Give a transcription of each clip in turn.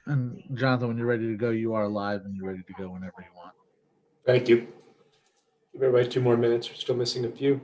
And Jonathan, when you're ready to go, you are live and you're ready to go whenever you want. Thank you. Give everybody 2 more minutes. We're still missing a few.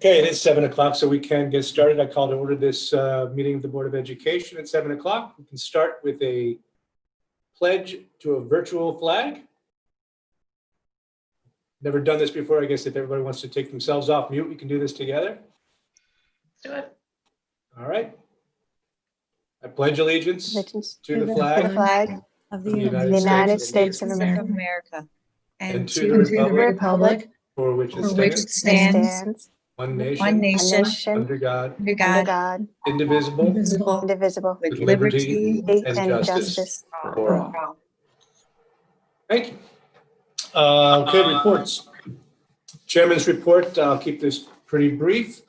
Okay, it is 7 o'clock, so we can get started. I call to order this meeting of the Board of Education at 7 o'clock. We can start with a pledge to a virtual flag. Never done this before. I guess if everybody wants to take themselves off mute, we can do this together. Let's do it. All right. I pledge allegiance to the flag flag of the the United States of America. America, and to the republic for which it stands, one nation, under God, indivisible, with liberty and justice for all. Thank you. Okay, reports. Chairman's report. I'll keep this pretty brief.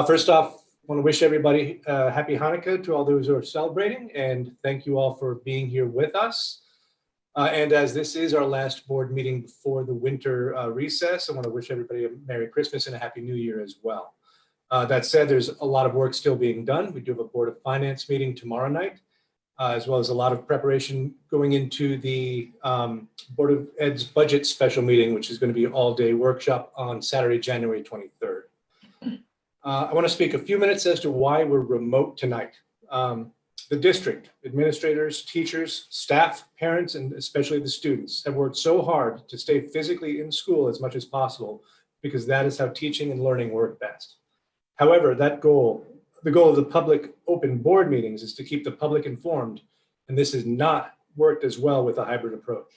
First off, I want to wish everybody happy Hanukkah to all those who are celebrating, and thank you all for being here with us. And as this is our last board meeting before the winter recess, I want to wish everybody a Merry Christmas and a Happy New Year as well. That said, there's a lot of work still being done. We do have a Board of Finance meeting tomorrow night, as well as a lot of preparation going into the Board of Ed's budget special meeting, which is going to be an all-day workshop on Saturday, January 23rd. I want to speak a few minutes as to why we're remote tonight. The district, administrators, teachers, staff, parents, and especially the students have worked so hard to stay physically in school as much as possible because that is how teaching and learning work best. However, the goal of the public open board meetings is to keep the public informed, and this has not worked as well with a hybrid approach.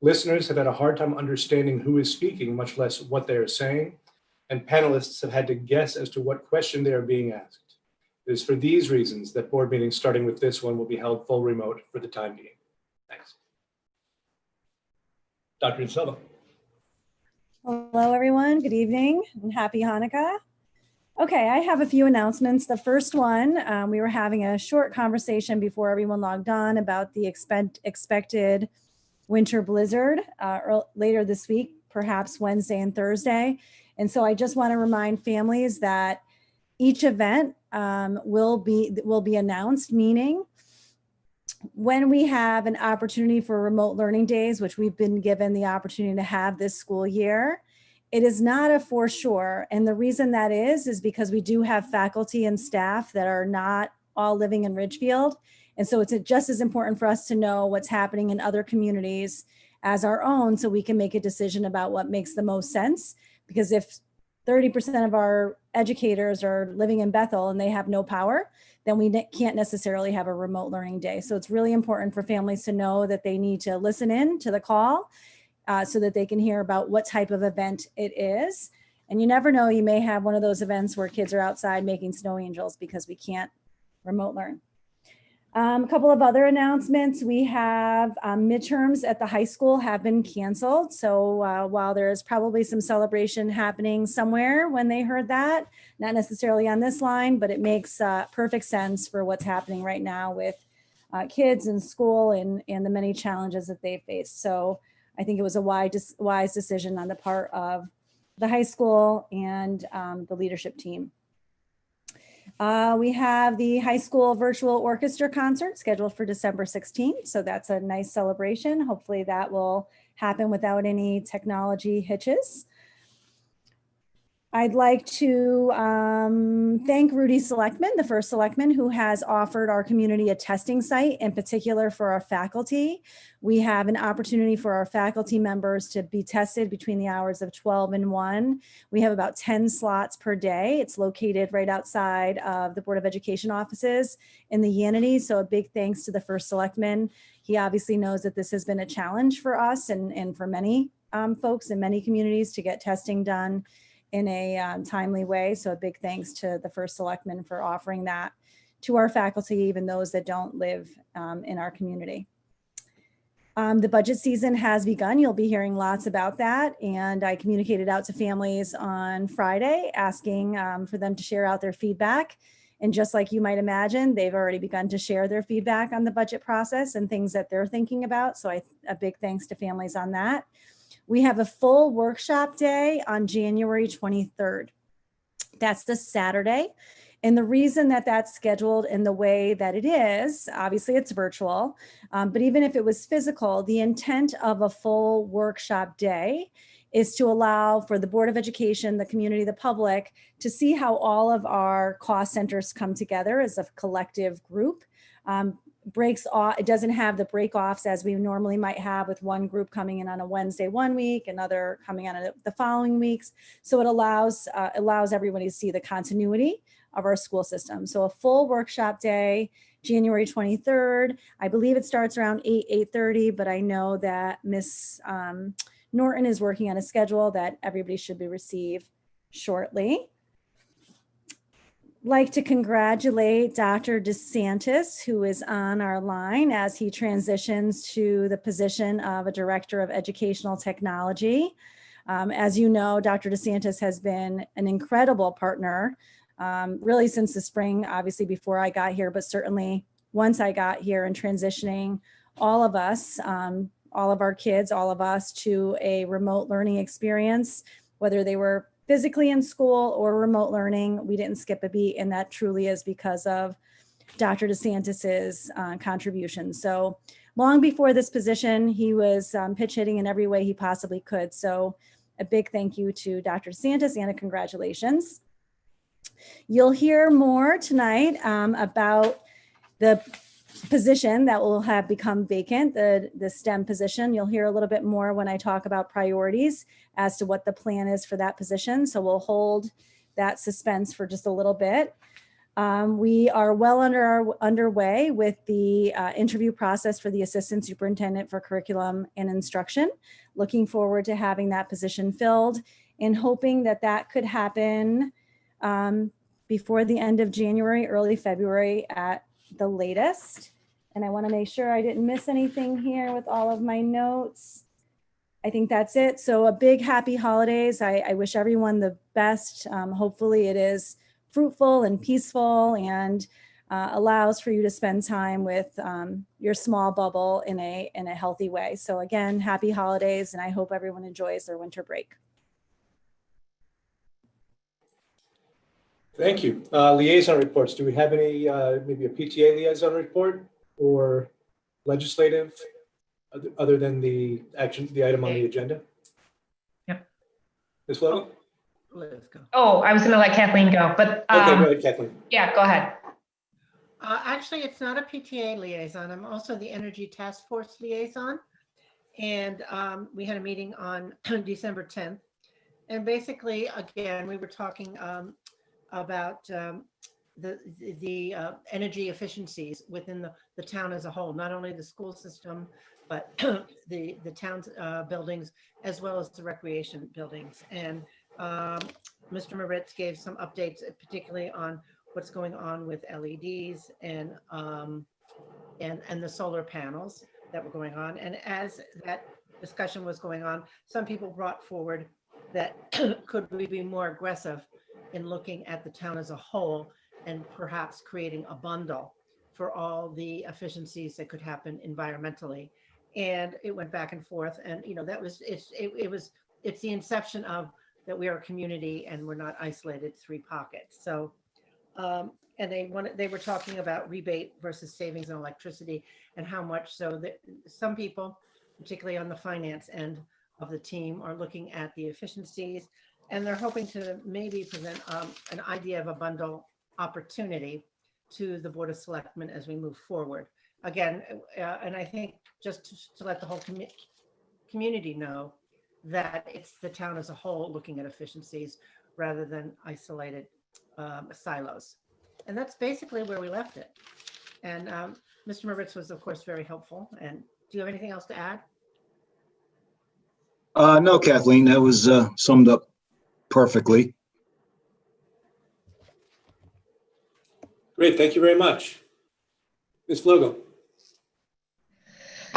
Listeners have had a hard time understanding who is speaking, much less what they are saying, and panelists have had to guess as to what question they are being asked. It is for these reasons that board meetings, starting with this one, will be held full remote for the time being. Thanks. Dr. Silva. Hello, everyone. Good evening and happy Hanukkah. Okay, I have a few announcements. The first one, we were having a short conversation before everyone logged on about the expected winter blizzard later this week, perhaps Wednesday and Thursday. And so I just want to remind families that each event will be announced, meaning when we have an opportunity for remote learning days, which we've been given the opportunity to have this school year, it is not a for sure. And the reason that is because we do have faculty and staff that are not all living in Ridgefield. And so it's just as important for us to know what's happening in other communities as our own, so we can make a decision about what makes the most sense. Because if 30% of our educators are living in Bethel and they have no power, then we can't necessarily have a remote learning day. So it's really important for families to know that they need to listen in to the call so that they can hear about what type of event it is. And you never know, you may have one of those events where kids are outside making snow angels because we can't remote learn. A couple of other announcements. We have midterms at the high school have been canceled. So while there is probably some celebration happening somewhere when they heard that, not necessarily on this line, but it makes perfect sense for what's happening right now with kids in school and the many challenges that they face. So I think it was a wise decision on the part of the high school and the leadership team. We have the high school virtual orchestra concert scheduled for December 16th. So that's a nice celebration. Hopefully that will happen without any technology hitches. I'd like to thank Rudy Selectman, the first selectman, who has offered our community a testing site, in particular for our faculty. We have an opportunity for our faculty members to be tested between the hours of 12 and 1. We have about 10 slots per day. It's located right outside of the Board of Education offices in the Yanity. So a big thanks to the first selectman. He obviously knows that this has been a challenge for us and for many folks in many communities to get testing done in a timely way. So a big thanks to the first selectman for offering that to our faculty, even those that don't live in our community. The budget season has begun. You'll be hearing lots about that. And I communicated out to families on Friday, asking for them to share out their feedback. And just like you might imagine, they've already begun to share their feedback on the budget process and things that they're thinking about. So a big thanks to families on that. We have a full workshop day on January 23rd. That's the Saturday. And the reason that that's scheduled in the way that it is, obviously it's virtual, but even if it was physical, the intent of a full workshop day is to allow for the Board of Education, the community, the public, to see how all of our cost centers come together as a collective group. Breaks off, it doesn't have the break offs as we normally might have with one group coming in on a Wednesday one week, another coming on the following weeks. So it allows everybody to see the continuity of our school system. So a full workshop day, January 23rd. I believe it starts around 8:30, but I know that Miss Norton is working on a schedule that everybody should be received shortly. Like to congratulate Dr. DeSantis, who is on our line as he transitions to the position of a Director of Educational Technology. As you know, Dr. DeSantis has been an incredible partner, really since the spring, obviously before I got here, but certainly once I got here and transitioning all of us, all of our kids, all of us to a remote learning experience, whether they were physically in school or remote learning. We didn't skip a beat, and that truly is because of Dr. DeSantis's contribution. So long before this position, he was pitch hitting in every way he possibly could. So a big thank you to Dr. DeSantis and a congratulations. You'll hear more tonight about the position that will have become vacant, the STEM position. You'll hear a little bit more when I talk about priorities as to what the plan is for that position. So we'll hold that suspense for just a little bit. We are well underway with the interview process for the Assistant Superintendent for Curriculum and Instruction. Looking forward to having that position filled and hoping that that could happen before the end of January, early February at the latest. And I want to make sure I didn't miss anything here with all of my notes. I think that's it. So a big happy holidays. I wish everyone the best. Hopefully it is fruitful and peaceful and allows for you to spend time with your small bubble in a healthy way. So again, happy holidays, and I hope everyone enjoys their winter break. Thank you. Liaison reports. Do we have any, maybe a PTA liaison report or legislative other than the item on the agenda? Yep. Ms. Logan? Let's go. Oh, I was going to let Kathleen go, but Okay, go ahead, Kathleen. yeah, go ahead. Actually, it's not a PTA liaison. I'm also the Energy Task Force liaison. And we had a meeting on December 10th. And basically, again, we were talking about the energy efficiencies within the town as a whole, not only the school system, but the town's buildings, as well as the recreation buildings. And Mr. Moritz gave some updates, particularly on what's going on with LEDs and the solar panels that were going on. And as that discussion was going on, some people brought forward that could we be more aggressive in looking at the town as a whole and perhaps creating a bundle for all the efficiencies that could happen environmentally. And it went back and forth. And, you know, that was, it's the inception of that we are a community and we're not isolated 3 pockets. So, and they were talking about rebate versus savings on electricity and how much so that some people, particularly on the finance end of the team, are looking at the efficiencies, and they're hoping to maybe present an idea of a bundle opportunity to the Board of Selectmen as we move forward. Again, and I think just to let the whole community know that it's the town as a whole looking at efficiencies rather than isolated silos. And that's basically where we left it. And Mr. Moritz was, of course, very helpful. And do you have anything else to add? No, Kathleen, that was summed up perfectly. Great, thank you very much. Ms. Flugel.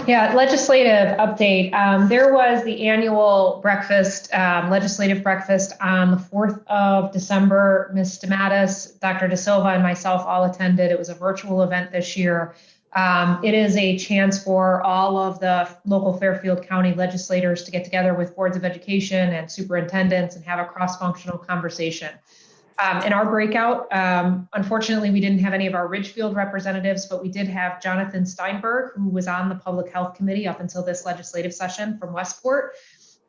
Yeah, legislative update. There was the annual breakfast, legislative breakfast on the 4th of December. Ms. Stamatis, Dr. De Silva, and myself all attended. It was a virtual event this year. It is a chance for all of the local Fairfield County legislators to get together with boards of education and superintendents and have a cross-functional conversation. In our breakout, unfortunately, we didn't have any of our Ridgefield representatives, but we did have Jonathan Steinberg, who was on the Public Health Committee up until this legislative session from Westport.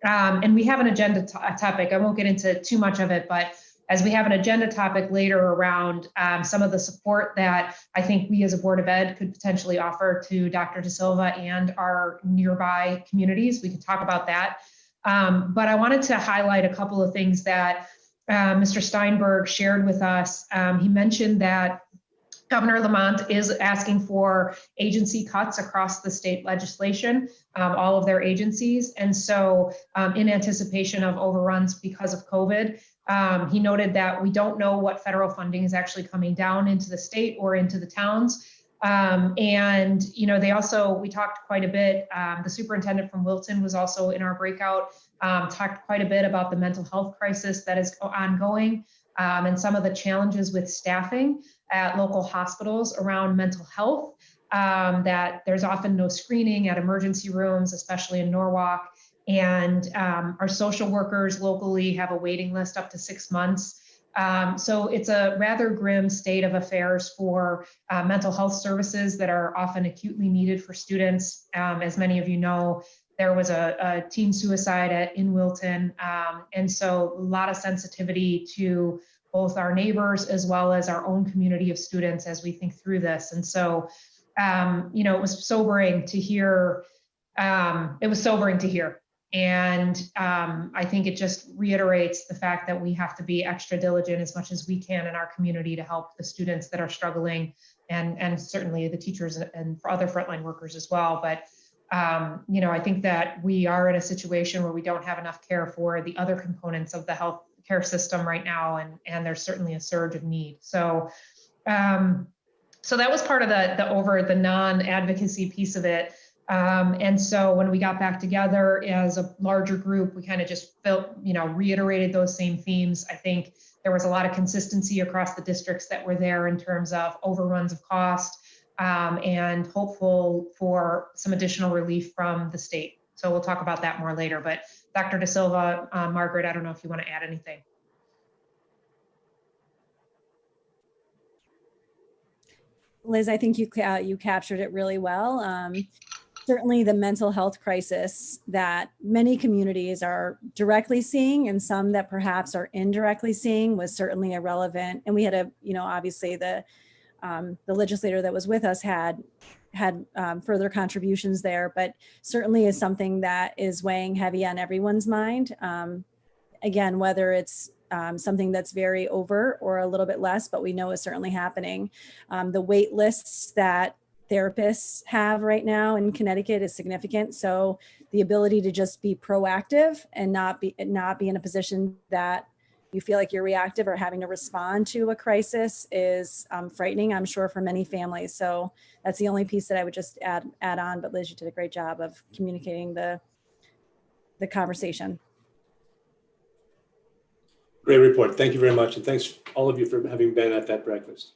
And we have an agenda topic. I won't get into too much of it, but as we have an agenda topic later around some of the support that I think we as a Board of Ed could potentially offer to Dr. De Silva and our nearby communities, we could talk about that. But I wanted to highlight a couple of things that Mr. Steinberg shared with us. He mentioned that Governor Lamont is asking for agency cuts across the state legislation, all of their agencies. And so in anticipation of overruns because of COVID, he noted that we don't know what federal funding is actually coming down into the state or into the towns. And, you know, we talked quite a bit. The superintendent from Wilton was also in our breakout, talked quite a bit about the mental health crisis that is ongoing and some of the challenges with staffing at local hospitals around mental health, that there's often no screening at emergency rooms, especially in Norwalk. And our social workers locally have a waiting list up to 6 months. So it's a rather grim state of affairs for mental health services that are often acutely needed for students. As many of you know, there was a teen suicide in Wilton. And so a lot of sensitivity to both our neighbors as well as our own community of students as we think through this. And so, you know, it was sobering to hear. And I think it just reiterates the fact that we have to be extra diligent as much as we can in our community to help the students that are struggling, and certainly the teachers and for other frontline workers as well. But, you know, I think that we are in a situation where we don't have enough care for the other components of the health care system right now, and there's certainly a surge of need. So, so that was part of the non-advocacy piece of it. And so when we got back together as a larger group, we kind of just reiterated those same themes. I think there was a lot of consistency across the districts that were there in terms of overruns of cost, and hopeful for some additional relief from the state. So we'll talk about that more later. But Dr. De Silva, Margaret, I don't know if you want to add anything. Liz, I think you captured it really well. Certainly the mental health crisis that many communities are directly seeing and some that perhaps are indirectly seeing was certainly irrelevant. And we had obviously the legislator that was with us had further contributions there, but certainly is something that is weighing heavy on everyone's mind. Again, whether it's something that's very overt or a little bit less, but we know is certainly happening. The wait lists that therapists have right now in Connecticut is significant. So the ability to just be proactive and not be in a position that you feel like you're reactive or having to respond to a crisis is frightening, I'm sure, for many families. So that's the only piece that I would just add on. But Liz, you did a great job of communicating the conversation. Great report. Thank you very much. And thanks all of you for having been at that breakfast.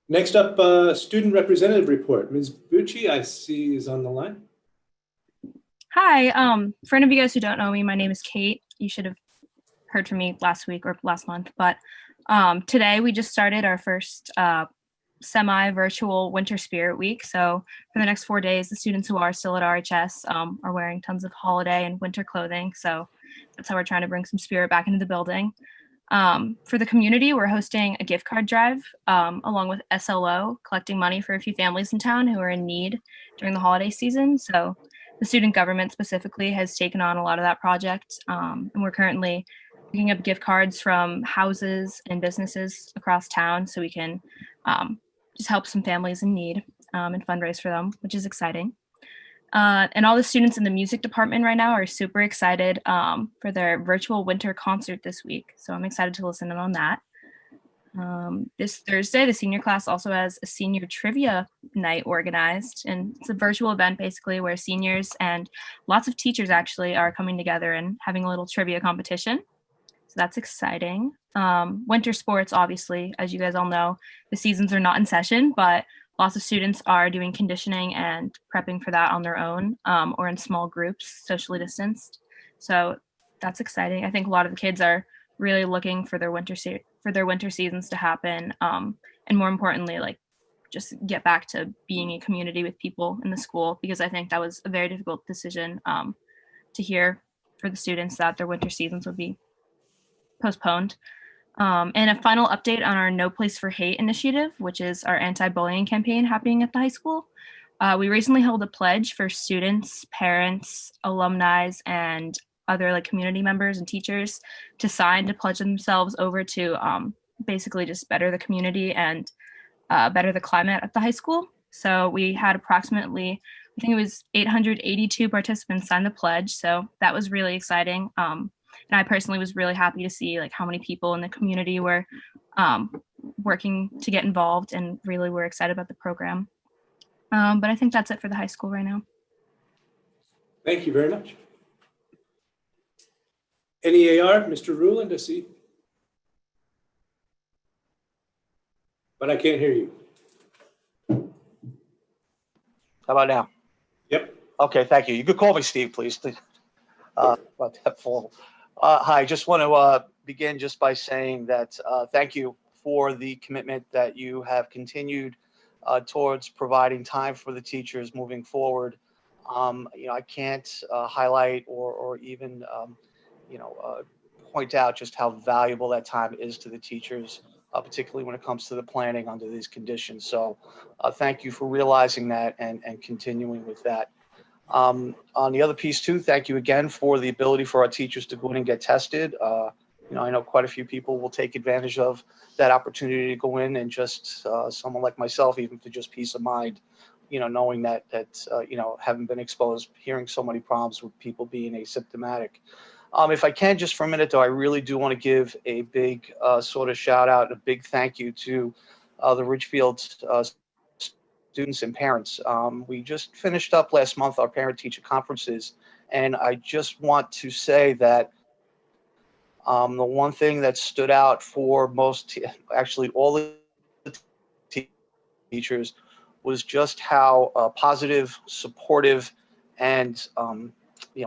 Next up, Student Representative Report. Ms. Bucci, I see, is on the line. Hi, for any of you guys who don't know me, my name is Kate. You should have heard from me last week or last month, but today we just started our first semi-virtual Winter Spirit Week. So for the next 4 days, the students who are still at RHS are wearing tons of holiday and winter clothing. So that's how we're trying to bring some spirit back into the building. For the community, we're hosting a gift card drive along with SLO, collecting money for a few families in town who are in need during the holiday season. So the student government specifically has taken on a lot of that project, and we're currently picking up gift cards from houses and businesses across town so we can just help some families in need and fundraise for them, which is exciting. And all the students in the music department right now are super excited for their virtual winter concert this week. So I'm excited to listen in on that. This Thursday, the senior class also has a senior trivia night organized, and it's a virtual event basically where seniors and lots of teachers actually are coming together and having a little trivia competition. So that's exciting. Winter sports, obviously, as you guys all know, the seasons are not in session, but lots of students are doing conditioning and prepping for that on their own or in small groups, socially distanced. So that's exciting. I think a lot of the kids are really looking for their winter seasons to happen, and more importantly, like just get back to being a community with people in the school, because I think that was a very difficult decision to hear for the students that their winter seasons would be postponed. And a final update on our No Place for Hate initiative, which is our anti-bullying campaign happening at the high school. We recently held a pledge for students, parents, alumni, and other like community members and teachers to sign to pledge themselves over to basically just better the community and better the climate at the high school. So we had approximately, I think it was 882 participants sign the pledge. So that was really exciting. And I personally was really happy to see like how many people in the community were working to get involved and really were excited about the program. But I think that's it for the high school right now. Thank you very much. NEA-R, Mr. Ruland, I see. But I can't hear you. How about now? Yep. Okay, thank you. You could call me Steve, please. About that full. Hi, just want to begin just by saying that thank you for the commitment that you have continued towards providing time for the teachers moving forward. I can't highlight or even point out just how valuable that time is to the teachers, particularly when it comes to the planning under these conditions. So thank you for realizing that and continuing with that. On the other piece too, thank you again for the ability for our teachers to go in and get tested. I know quite a few people will take advantage of that opportunity to go in and just someone like myself, even for just peace of mind, knowing that haven't been exposed, hearing so many problems with people being asymptomatic. If I can, just for a minute, though, I really do want to give a big sort of shout out, a big thank you to the Ridgefield students and parents. We just finished up last month our parent-teacher conferences, and I just want to say that the one thing that stood out for actually all the teachers was just how positive, supportive, and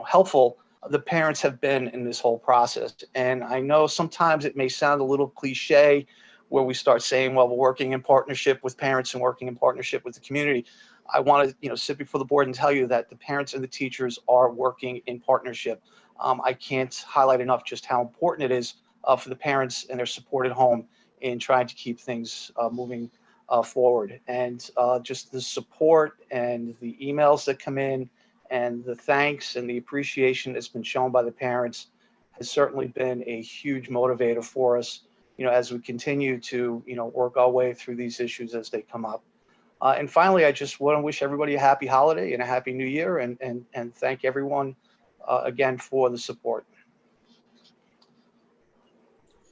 helpful the parents have been in this whole process. And I know sometimes it may sound a little cliche where we start saying, well, we're working in partnership with parents and working in partnership with the community. I want to sit before the board and tell you that the parents and the teachers are working in partnership. I can't highlight enough just how important it is for the parents and their support at home in trying to keep things moving forward. And just the support and the emails that come in and the thanks and the appreciation that's been shown by the parents has certainly been a huge motivator for us, as we continue to, work our way through these issues as they come up. And finally, I just want to wish everybody a happy holiday and a happy new year, and thank everyone again for the support.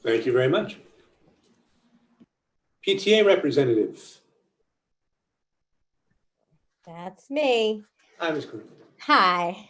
Thank you very much. PTA Representative. That's me. Hi, Ms. Green. Hi.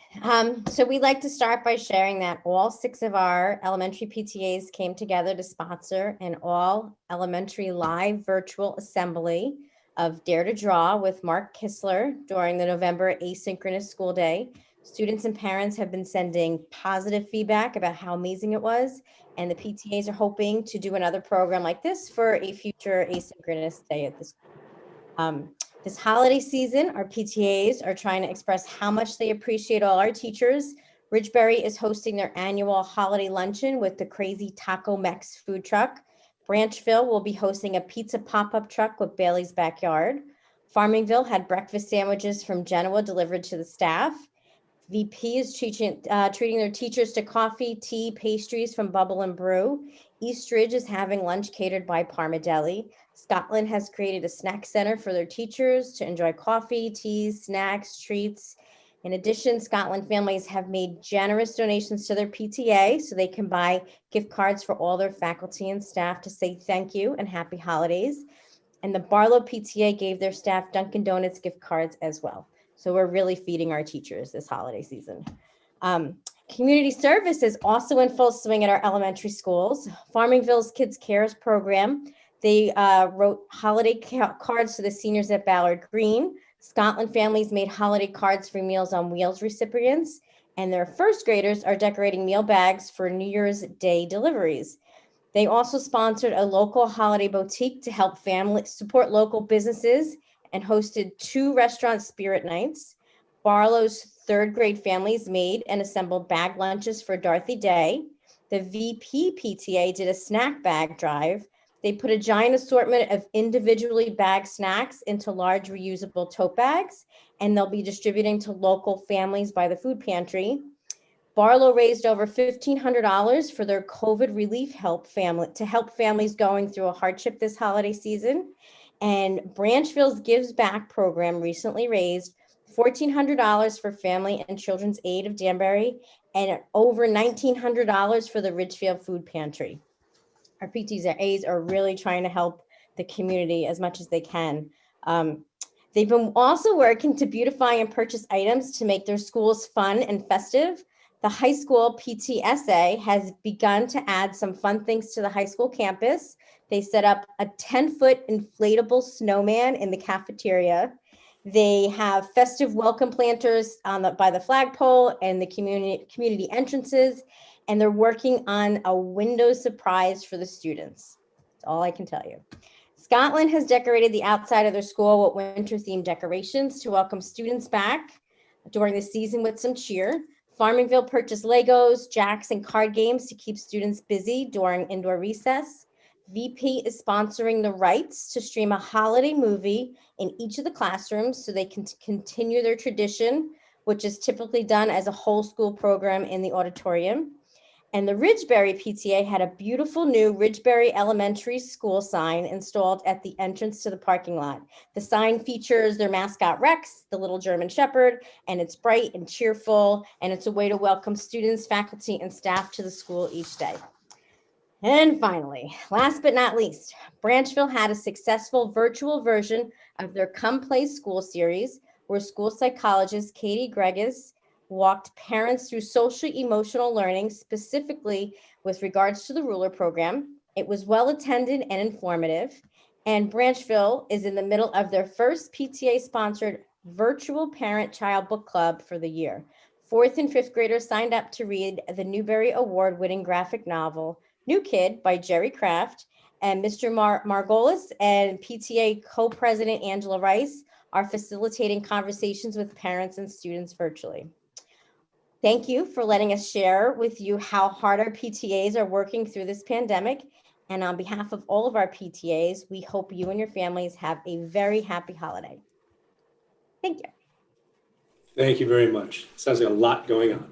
So we'd like to start by sharing that all 6 of our elementary PTAs came together to sponsor an all elementary live virtual assembly of Dare to Draw with Mark Kistler during the November asynchronous school day. Students and parents have been sending positive feedback about how amazing it was, and the PTAs are hoping to do another program like this for a future asynchronous day at the school. This holiday season, our PTAs are trying to express how much they appreciate all our teachers. Ridgebury is hosting their annual holiday luncheon with the Crazy Taco Mex food truck. Branchville will be hosting a pizza pop-up truck with Bailey's Backyard. Farmingville had breakfast sandwiches from Genoa delivered to the staff. VP is treating their teachers to coffee, tea, pastries from Bubble and Brew. East Ridge is having lunch catered by Parmadelli. Scotland has created a snack center for their teachers to enjoy coffee, teas, snacks, treats. In addition, Scotland families have made generous donations to their PTA so they can buy gift cards for all their faculty and staff to say thank you and happy holidays. And the Barlow PTA gave their staff Dunkin' Donuts gift cards as well. So we're really feeding our teachers this holiday season. Community service is also in full swing at our elementary schools. Farmingville's Kids Cares program, they wrote holiday cards to the seniors at Ballard Green. Scotland families made holiday cards for Meals on Wheels recipients, and their first graders are decorating meal bags for New Year's Day deliveries. They also sponsored a local holiday boutique to help families support local businesses and hosted 2 restaurant spirit nights. Barlow's 3rd grade families made and assembled bag lunches for Dorothy Day. The VP PTA did a snack bag drive. They put a giant assortment of individually bagged snacks into large reusable tote bags, and they'll be distributing to local families by the food pantry. Barlow raised over $1,500 for their COVID relief help families going through a hardship this holiday season. And Branchville's Gives Back program recently raised $1,400 for Family and Children's Aid of Danbury and over $1,900 for the Ridgefield Food Pantry. Our PTAs are really trying to help the community as much as they can. They've been also working to beautify and purchase items to make their schools fun and festive. The high school PTSA has begun to add some fun things to the high school campus. They set up a 10-foot inflatable snowman in the cafeteria. They have festive welcome planters by the flagpole and the community entrances, and they're working on a window surprise for the students. That's all I can tell you. Scotland has decorated the outside of their school with winter-themed decorations to welcome students back during the season with some cheer. Farmingville purchased Legos, jacks, and card games to keep students busy during indoor recess. VP is sponsoring the rights to stream a holiday movie in each of the classrooms so they can continue their tradition, which is typically done as a whole school program in the auditorium. And the Ridgebury PTA had a beautiful new Ridgebury Elementary School sign installed at the entrance to the parking lot. The sign features their mascot Rex, the little German Shepherd, and it's bright and cheerful, and it's a way to welcome students, faculty, and staff to the school each day. And finally, last but not least, Branchville had a successful virtual version of their Come Play School series, where school psychologist Katie Gregas walked parents through social emotional learning, specifically with regards to the ruler program. It was well attended and informative, and Branchville is in the middle of their first PTA-sponsored virtual parent-child book club for the year. 4th and 5th graders signed up to read the Newbery Award-winning graphic novel, New Kid by Jerry Kraft, and Mr. Margolis and PTA co-president Angela Rice are facilitating conversations with parents and students virtually. Thank you for letting us share with you how hard our PTAs are working through this pandemic. And on behalf of all of our PTAs, we hope you and your families have a very happy holiday. Thank you. Thank you very much. Sounds like a lot going on.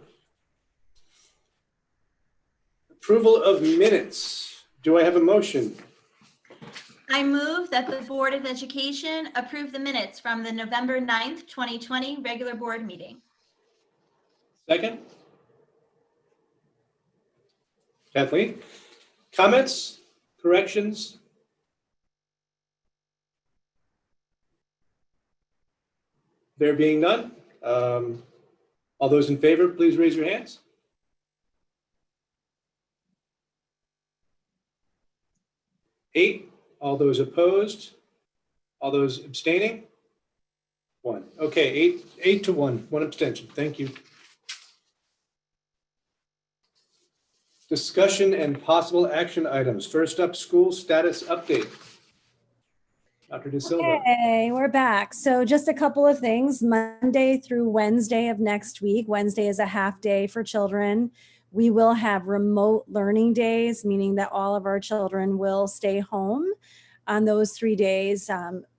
Approval of minutes. Do I have a motion? I move that the Board of Education approve the minutes from the November 9th, 2020 regular board meeting. Second? Kathleen? Comments? Corrections? There being none, all those in favor, please raise your hands. 8. All those opposed? All those abstaining? 1. Okay, 8 to 1, 1 abstention. Thank you. Discussion and possible action items. First up, school status update. Dr. De Silva. Okay, we're back. So just a couple of things. Monday through Wednesday of next week. Wednesday is a half day for children. We will have remote learning days, meaning that all of our children will stay home on those 3 days.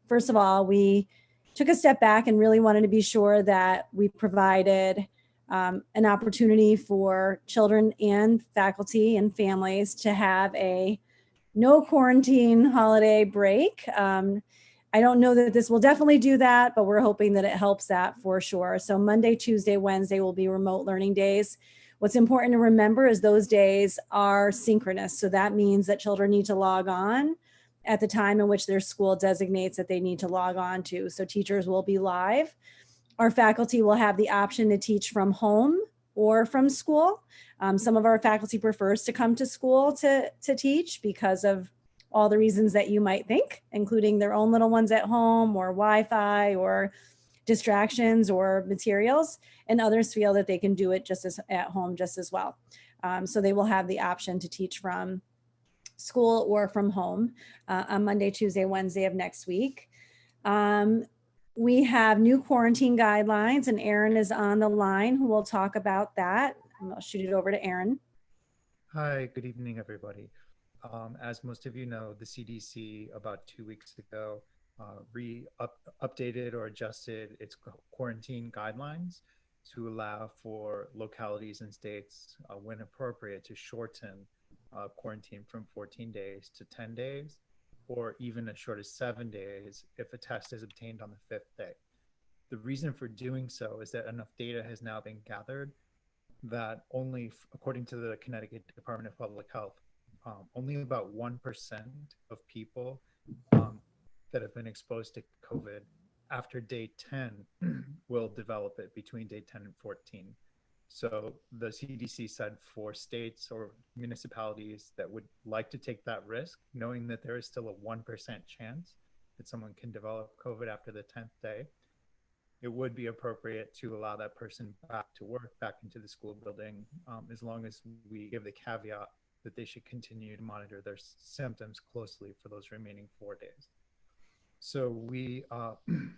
First of all, we took a step back and really wanted to be sure that we provided an opportunity for children and faculty and families to have a no quarantine holiday break. I don't know that this will definitely do that, but we're hoping that it helps that for sure. So Monday, Tuesday, Wednesday will be remote learning days. What's important to remember is those days are synchronous. So that means that children need to log on at the time in which their school designates that they need to log on to. So teachers will be live. Our faculty will have the option to teach from home or from school. Some of our faculty prefers to come to school to teach because of all the reasons that you might think, including their own little ones at home or Wi-Fi or distractions or materials, and others feel that they can do it just as at home just as well. So they will have the option to teach from school or from home on Monday, Tuesday, Wednesday of next week. We have new quarantine guidelines, and Aaron is on the line who will talk about that. I'll shoot it over to Aaron. Hi, good evening, everybody. As most of you know, the CDC about 2 weeks ago updated or adjusted its quarantine guidelines to allow for localities and states, when appropriate, to shorten quarantine from 14 days to 10 days, or even as short as 7 days if a test is obtained on the 5th day. The reason for doing so is that enough data has now been gathered that only, according to the Connecticut Department of Public Health, only about 1% of people that have been exposed to COVID after day 10 will develop it between day 10 and 14. So the CDC said for states or municipalities that would like to take that risk, knowing that there is still a 1% chance that someone can develop COVID after the 10th day, it would be appropriate to allow that person back to work, back into the school building, as long as we give the caveat that they should continue to monitor their symptoms closely for those remaining 4 days. So we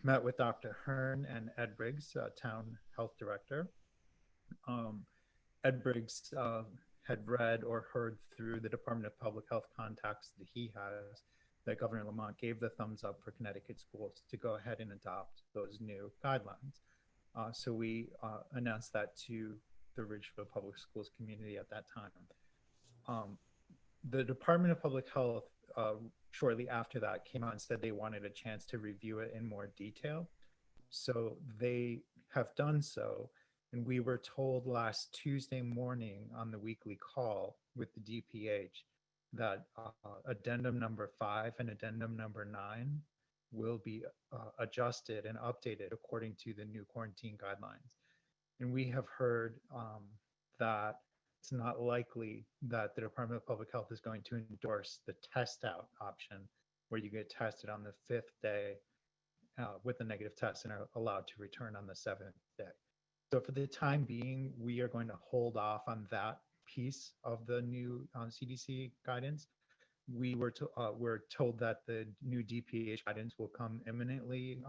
met with Dr. Hearn and Ed Briggs, Town Health Director. Ed Briggs had read or heard through the Department of Public Health contacts that he has that Governor Lamont gave the thumbs up for Connecticut schools to go ahead and adopt those new guidelines. So we announced that to the Ridgefield Public Schools community at that time. The Department of Public Health, shortly after that, came out and said they wanted a chance to review it in more detail. So they have done so. And we were told last Tuesday morning on the weekly call with the DPH that addendum number 5 and addendum number 9 will be adjusted and updated according to the new quarantine guidelines. And we have heard that it's not likely that the Department of Public Health is going to endorse the test out option where you get tested on the 5th day with a negative test and are allowed to return on the 7th day. So for the time being, we are going to hold off on that piece of the new CDC guidance. We're told that the new DPH guidance will come imminently.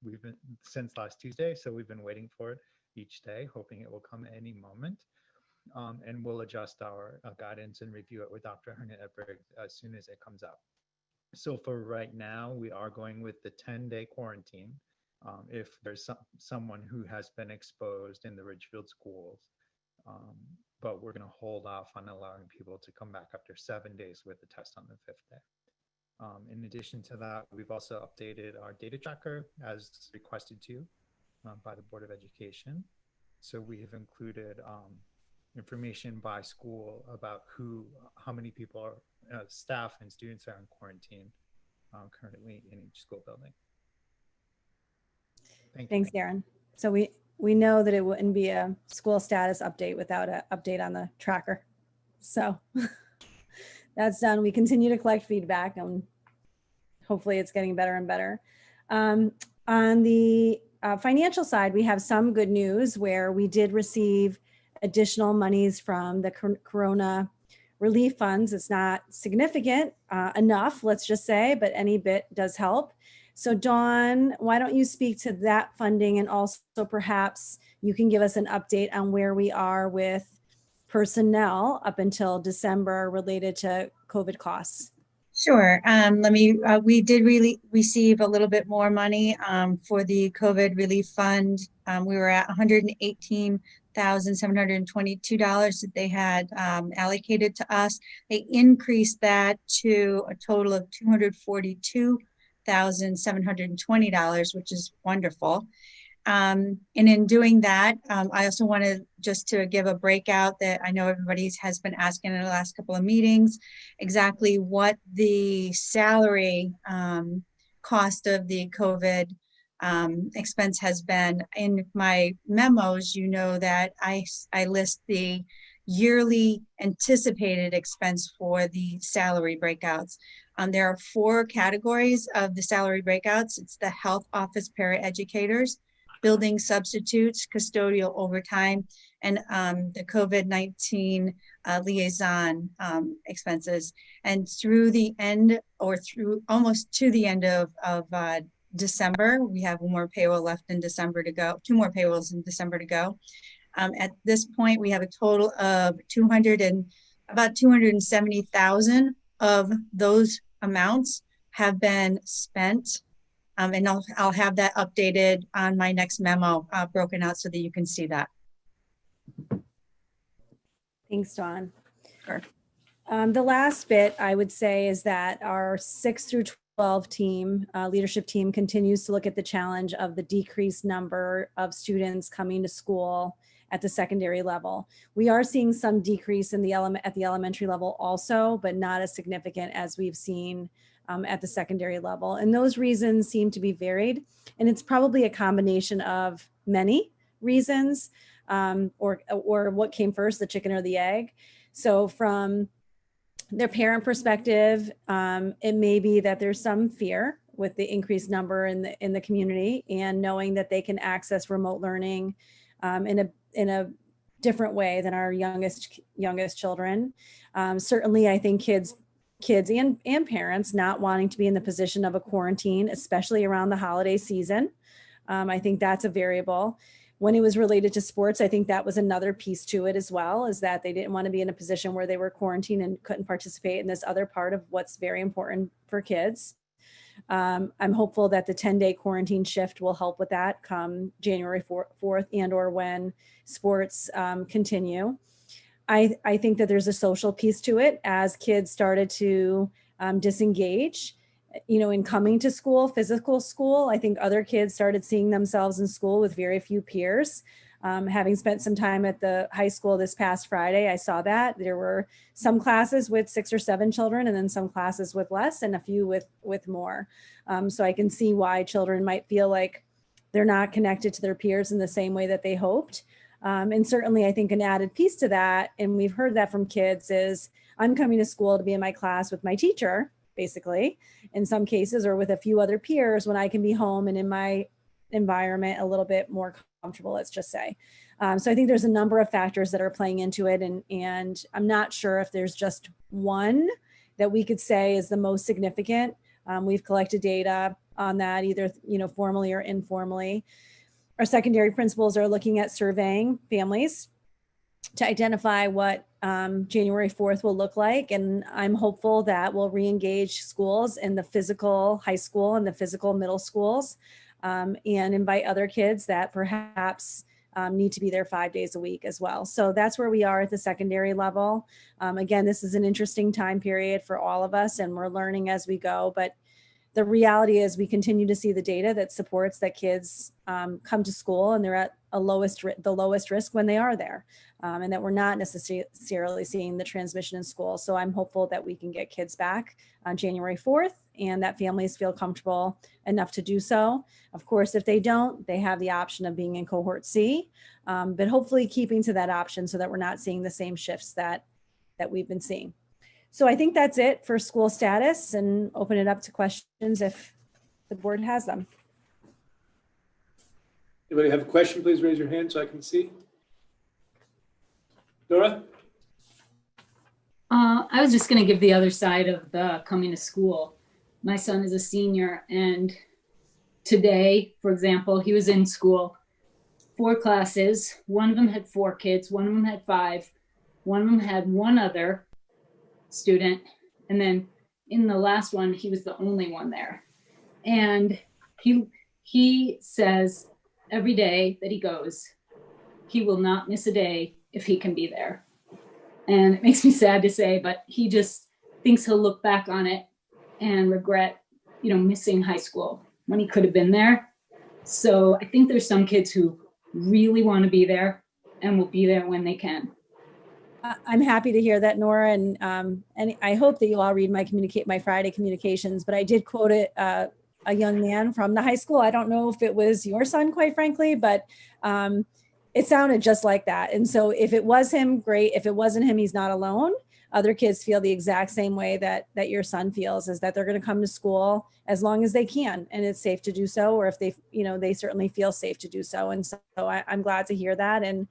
We've been since last Tuesday, so we've been waiting for it each day, hoping it will come any moment. And we'll adjust our guidance and review it with Dr. Hearn and Ed Briggs as soon as it comes out. So for right now, we are going with the 10-day quarantine. If there's someone who has been exposed in the Ridgefield schools, but we're going to hold off on allowing people to come back after 7 days with the test on the 5th day. In addition to that, we've also updated our data tracker as requested to by the Board of Education. So we have included information by school about how many people are, staff and students are in quarantine currently in each school building. Thanks, Darren. So we know that it wouldn't be a school status update without an update on the tracker. So that's done. We continue to collect feedback and hopefully it's getting better and better. On the financial side, we have some good news where we did receive additional monies from the Corona relief funds. It's not significant enough, let's just say, but any bit does help. So Dawn, why don't you speak to that funding, and also perhaps you can give us an update on where we are with personnel up until December related to COVID costs. Sure. We did really receive a little bit more money for the COVID relief fund. We were at $118,722 that they had allocated to us. They increased that to a total of $242,720, which is wonderful. And in doing that, I also wanted just to give a breakout that I know everybody has been asking in the last couple of meetings, exactly what the salary cost of the COVID expense has been. In my memos, you know that I list the yearly anticipated expense for the salary breakouts. There are 4 categories of the salary breakouts. It's the health office paraeducators, building substitutes, custodial overtime, and the COVID-19 liaison expenses. And through the end, or through almost to the end of December, we have one more payroll left in December to go, 2 more payrolls in December to go. At this point, we have a total of about 270,000 of those amounts have been spent. And I'll have that updated on my next memo, broken out so that you can see that. Thanks, Dawn. Sure. The last bit I would say is that our 6 through 12 team, leadership team, continues to look at the challenge of the decreased number of students coming to school at the secondary level. We are seeing some decrease in at the elementary level also, but not as significant as we've seen at the secondary level. And those reasons seem to be varied. And it's probably a combination of many reasons, or what came first, the chicken or the egg. So from their parent perspective, it may be that there's some fear with the increased number in the community, and knowing that they can access remote learning in a different way than our youngest children. Certainly, I think kids and parents not wanting to be in the position of a quarantine, especially around the holiday season. I think that's a variable. When it was related to sports, I think that was another piece to it as well, is that they didn't want to be in a position where they were quarantined and couldn't participate in this other part of what's very important for kids. I'm hopeful that the 10-day quarantine shift will help with that come January 4th and or when sports continue. I think that there's a social piece to it as kids started to disengage, in coming to school, physical school. I think other kids started seeing themselves in school with very few peers. Having spent some time at the high school this past Friday, I saw that there were some classes with 6 or 7 children, and then some classes with less, and a few with more. So I can see why children might feel like they're not connected to their peers in the same way that they hoped. And certainly I think an added piece to that, and we've heard that from kids, is I'm coming to school to be in my class with my teacher, basically, in some cases, or with a few other peers, when I can be home and in my environment a little bit more comfortable, let's just say. So I think there's a number of factors that are playing into it. And I'm not sure if there's just one that we could say is the most significant. We've collected data on that, either, formally or informally. Our secondary principals are looking at surveying families to identify what January 4th will look like. And I'm hopeful that we'll re-engage schools in the physical high school and the physical middle schools, and invite other kids that perhaps need to be there 5 days a week as well. So that's where we are at the secondary level. Again, this is an interesting time period for all of us, and we're learning as we go. But the reality is we continue to see the data that supports that kids come to school and they're at the lowest risk when they are there, and that we're not necessarily seeing the transmission in school. So I'm hopeful that we can get kids back on January 4th and that families feel comfortable enough to do so. Of course, if they don't, they have the option of being in cohort C, but hopefully keeping to that option so that we're not seeing the same shifts that we've been seeing. So I think that's it for school status, and open it up to questions if the board has them. Anybody have a question, please raise your hand so I can see. Dora? I was just going to give the other side of the coming to school. My son is a senior, and today, for example, he was in school, 4 classes. One of them had 4 kids, one of them had 5, one of them had 1 other student, and then in the last one, he was the only one there. And he says every day that he goes, he will not miss a day if he can be there. And it makes me sad to say, but he just thinks he'll look back on it and regret, missing high school when he could have been there. So I think there's some kids who really want to be there and will be there when they can. I'm happy to hear that, Nora, and I hope that you all read my Friday communications, but I did quote a young man from the high school. I don't know if it was your son, quite frankly, but it sounded just like that. And so if it was him, great. If it wasn't him, he's not alone. Other kids feel the exact same way that your son feels, is that they're going to come to school as long as they can, and it's safe to do so, or if they certainly feel safe to do so. And so I'm glad to hear that. And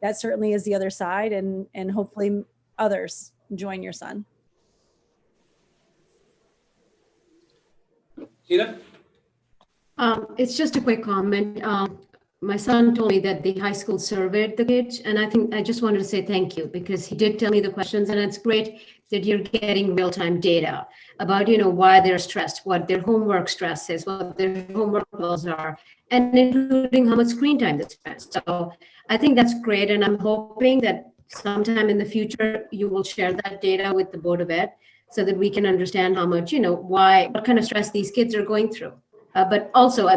that certainly is the other side, and hopefully others join your son. Gina? It's just a quick comment. My son told me that the high school surveyed the kids, and I just wanted to say thank you, because he did tell me the questions, and it's great that you're getting real-time data about, why they're stressed, what their homework stress is, what their homework goals are, and including how much screen time they spend. So I think that's great, and I'm hoping that sometime in the future you will share that data with the Board of Ed so that we can understand how much, what kind of stress these kids are going through. But also,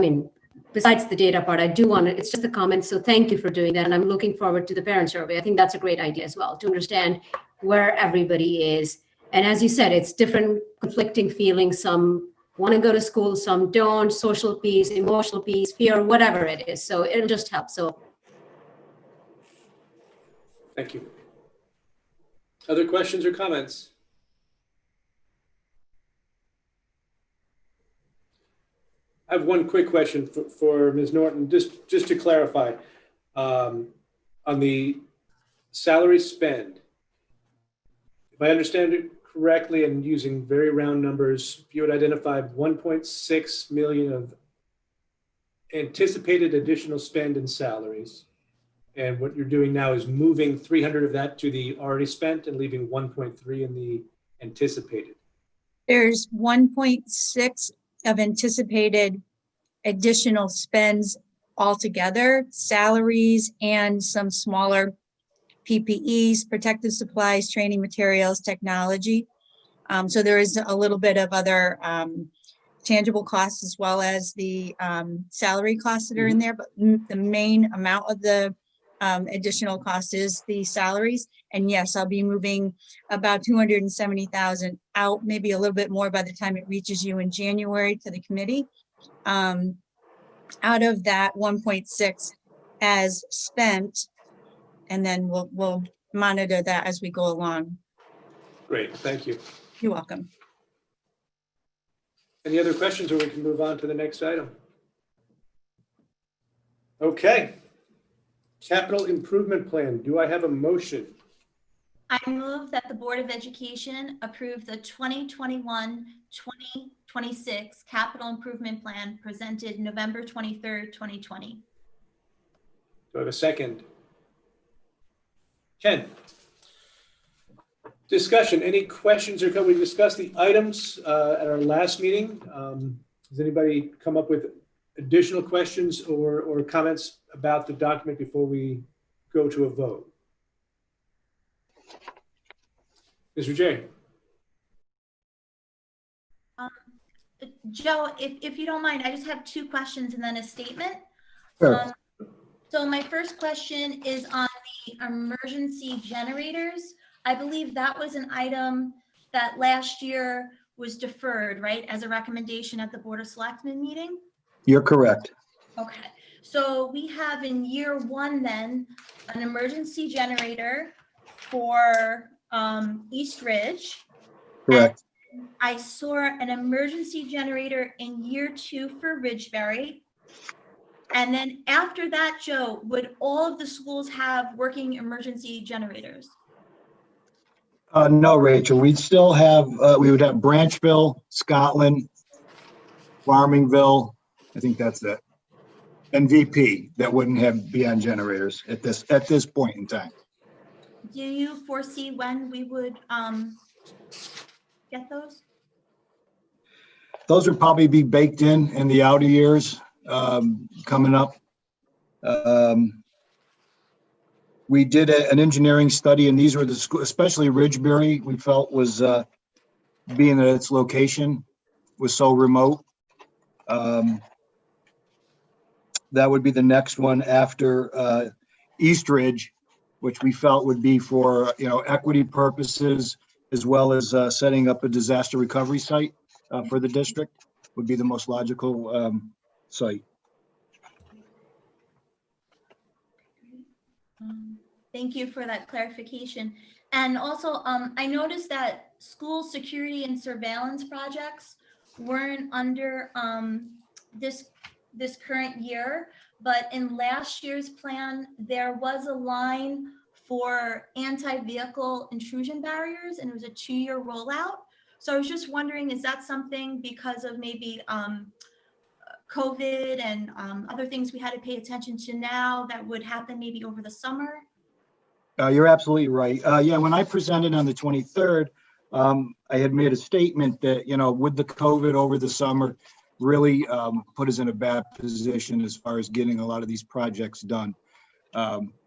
besides the data part, I do want to, it's just a comment, so thank you for doing that, and I'm looking forward to the parent survey. I think that's a great idea as well, to understand where everybody is. And as you said, it's different conflicting feelings. Some want to go to school, some don't, social piece, emotional piece, fear, whatever it is. So it'll just help. So Thank you. Other questions or comments? I have one quick question for Ms. Norton, just to clarify, on the salary spend. If I understand it correctly, and using very round numbers, you would identify 1.6 million of anticipated additional spend in salaries. And what you're doing now is moving 300 of that to the already spent and leaving 1.3 in the anticipated. There's 1.6 of anticipated additional spends altogether, salaries and some smaller PPEs, protective supplies, training materials, technology. So there is a little bit of other tangible costs as well as the salary costs that are in there, but the main amount of the additional cost is the salaries. And yes, I'll be moving about 270,000 out, maybe a little bit more by the time it reaches you in January to the committee. Out of that 1.6 as spent, and then we'll monitor that as we go along. Great, thank you. You're welcome. Any other questions, or we can move on to the next item? Okay. Capital Improvement Plan. Do I have a motion? I move that the Board of Education approve the 2021-2026 Capital Improvement Plan presented November 23rd, 2020. Do I have a second? Ken? Discussion. Any questions or we discussed the items at our last meeting? Has anybody come up with additional questions or comments about the document before we go to a vote? Mr. J. Joe, if you don't mind, I just have 2 questions and then a statement. Sure. So my first question is on the emergency generators. I believe that was an item that last year was deferred, right, as a recommendation at the Board of Selectmen meeting? You're correct. Okay, so we have in year 1 then, an emergency generator for East Ridge. Correct. And I saw an emergency generator in year 2 for Ridgebury. And then after that, Joe, would all of the schools have working emergency generators? No, Rachel, we'd still have, we would have Branchville, Scotland, Farmingville. I think that's it. And VP that wouldn't be on generators at this point in time. Do you foresee when we would get those? Those would probably be baked in the outer years coming up. We did an engineering study, and these were the schools, especially Ridgebury, we felt was being at its location was so remote. That would be the next one after East Ridge, which we felt would be for equity purposes, as well as setting up a disaster recovery site for the district, would be the most logical site. Thank you for that clarification. And also, I noticed that school security and surveillance projects weren't under this current year, but in last year's plan, there was a line for anti-vehicle intrusion barriers, and it was a 2-year rollout. So I was just wondering, is that something because of maybe COVID and other things we had to pay attention to now that would happen maybe over the summer? You're absolutely right. Yeah, when I presented on the 23rd, I had made a statement that, with the COVID over the summer, really put us in a bad position as far as getting a lot of these projects done.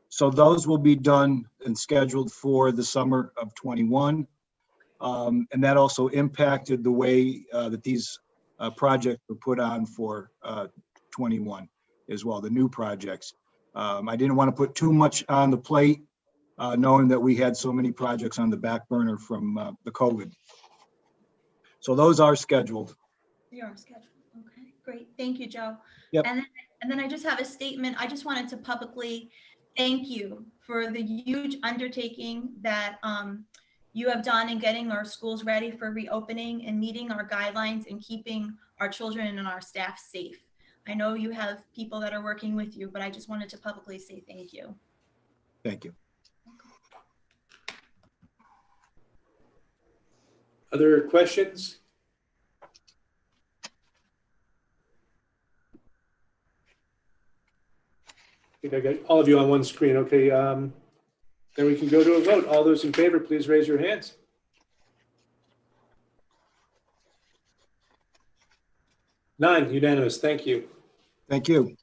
So those will be done and scheduled for the summer of 21. And that also impacted the way that these projects were put on for 21 as well, the new projects. I didn't want to put too much on the plate, knowing that we had so many projects on the back burner from the COVID. So those are scheduled. They are scheduled. Okay, great. Thank you, Joe. Yep. And then I just have a statement. I just wanted to publicly thank you for the huge undertaking that you have done in getting our schools ready for reopening and meeting our guidelines and keeping our children and our staff safe. I know you have people that are working with you, but I just wanted to publicly say thank you. Thank you. Other questions? I think I got all of you on one screen. Okay, then we can go to a vote. All those in favor, please raise your hands. Nine, unanimous. Thank you. Thank you.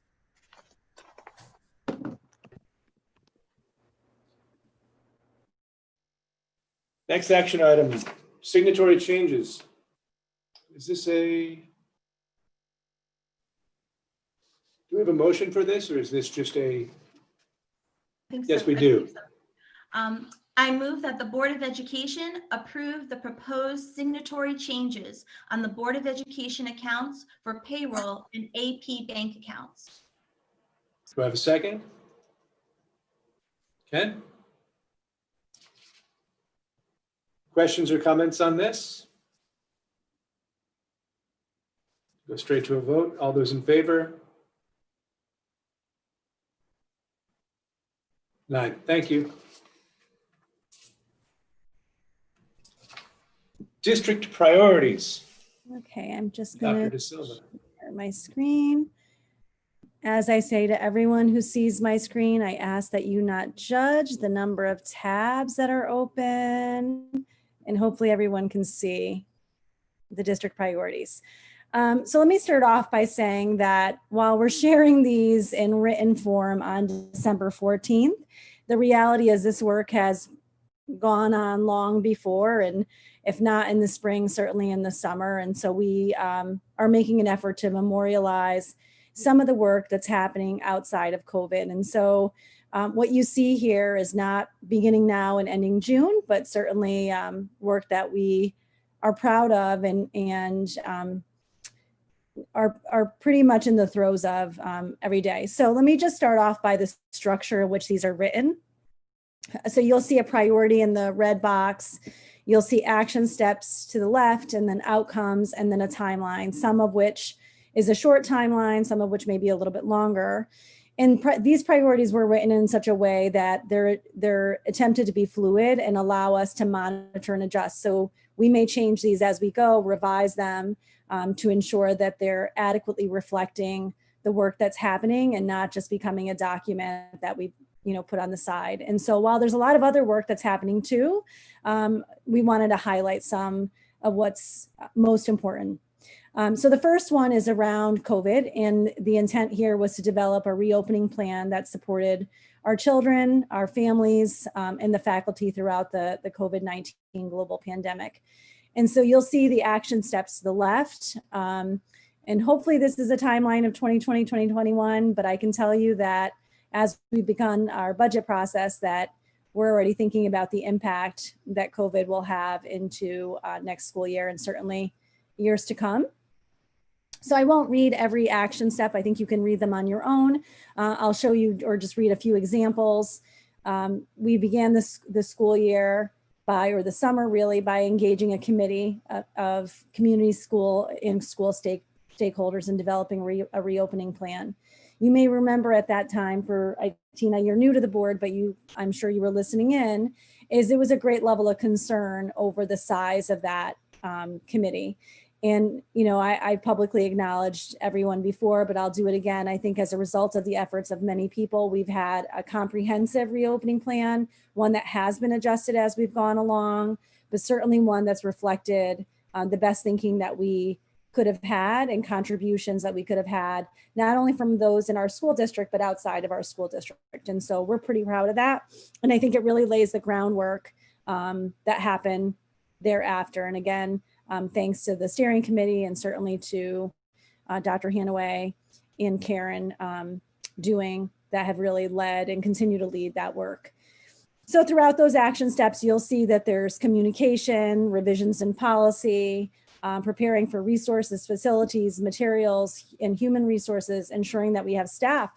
Next action item, signatory changes. Is this a, do we have a motion for this, or is this just a? I think Yes, so. we do. I move that the Board of Education approve the proposed signatory changes on the Board of Education accounts for payroll and AP bank accounts. Do I have a second? Ken? Questions or comments on this? Go straight to a vote. All those in favor? 9, thank you. District priorities. Okay, I'm just Dr. going De to Silva. share my screen. As I say to everyone who sees my screen, I ask that you not judge the number of tabs that are open, and hopefully everyone can see the district priorities. So let me start off by saying that while we're sharing these in written form on December 14th, the reality is this work has gone on long before, and if not in the spring, certainly in the summer. And so we are making an effort to memorialize some of the work that's happening outside of COVID. And so what you see here is not beginning now and ending June, but certainly work that we are proud of and are pretty much in the throes of every day. So let me just start off by the structure in which these are written. So you'll see a priority in the red box. You'll see action steps to the left, and then outcomes, and then a timeline, some of which is a short timeline, some of which may be a little bit longer. And these priorities were written in such a way that they're attempted to be fluid and allow us to monitor and adjust. So we may change these as we go, revise them to ensure that they're adequately reflecting the work that's happening and not just becoming a document that we put on the side. And so while there's a lot of other work that's happening too, we wanted to highlight some of what's most important. So the first one is around COVID, and the intent here was to develop a reopening plan that supported our children, our families, and the faculty throughout the COVID-19 global pandemic. And so you'll see the action steps to the left. And hopefully this is a timeline of 2020, 2021, but I can tell you that as we've begun our budget process, that we're already thinking about the impact that COVID will have into next school year and certainly years to come. So I won't read every action step. I think you can read them on your own. I'll show you or just read a few examples. We began this school year or the summer really, by engaging a committee of community school and school stakeholders in developing a reopening plan. You may remember at that time, Tina, you're new to the board, but I'm sure you were listening in, it was a great level of concern over the size of that committee. And, I publicly acknowledged everyone before, but I'll do it again. I think as a result of the efforts of many people, we've had a comprehensive reopening plan, one that has been adjusted as we've gone along, but certainly one that's reflected the best thinking that we could have had and contributions that we could have had, not only from those in our school district, but outside of our school district. And so we're pretty proud of that. And I think it really lays the groundwork that happened thereafter. And again, thanks to the steering committee and certainly to Dr. Hanaway and Karen that have really led and continue to lead that work. So throughout those action steps, you'll see that there's communication, revisions in policy, preparing for resources, facilities, materials, and human resources, ensuring that we have staff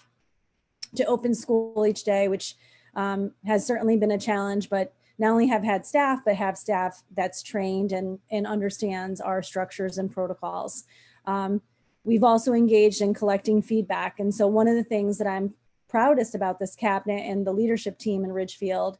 to open school each day, which has certainly been a challenge, but not only have had staff, but have staff that's trained and understands our structures and protocols. We've also engaged in collecting feedback. And so one of the things that I'm proudest about this cabinet and the leadership team in Ridgefield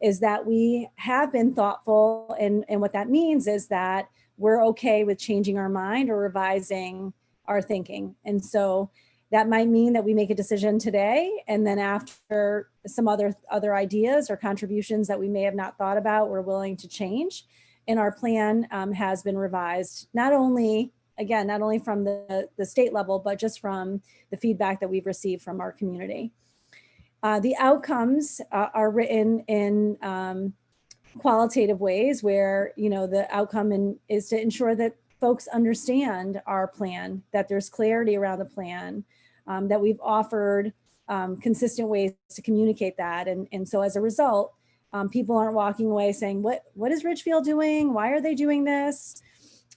is that we have been thoughtful. And what that means is that we're okay with changing our mind or revising our thinking. And so that might mean that we make a decision today, and then after some other ideas or contributions that we may have not thought about, we're willing to change. And our plan has been revised, not only from the state level, but just from the feedback that we've received from our community. The outcomes are written in qualitative ways where, the outcome is to ensure that folks understand our plan, that there's clarity around the plan, that we've offered consistent ways to communicate that. And so as a result, people aren't walking away saying, what is Ridgefield doing? Why are they doing this?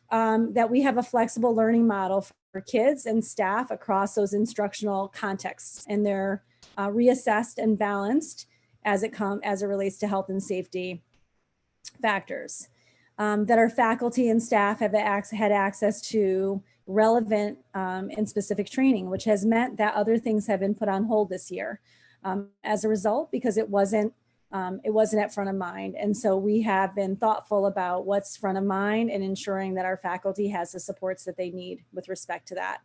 That we have a flexible learning model for kids and staff across those instructional contexts, and they're reassessed and balanced as it relates to health and safety factors. That our faculty and staff have had access to relevant and specific training, which has meant that other things have been put on hold this year as a result, because it wasn't at front of mind. And so we have been thoughtful about what's front of mind and ensuring that our faculty has the supports that they need with respect to that.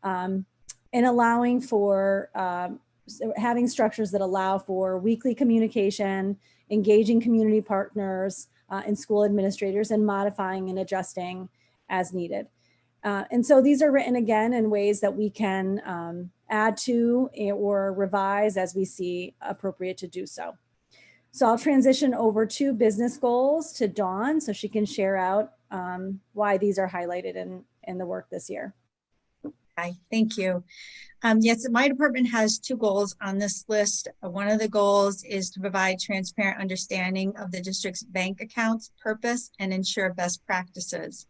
And allowing for having structures that allow for weekly communication, engaging community partners and school administrators, and modifying and adjusting as needed. And so these are written again in ways that we can add to or revise as we see appropriate to do so. So I'll transition over to business goals to Dawn so she can share out why these are highlighted in the work this year. Hi, thank you. Yes, my department has two goals on this list. One of the goals is to provide transparent understanding of the district's bank accounts purpose and ensure best practices.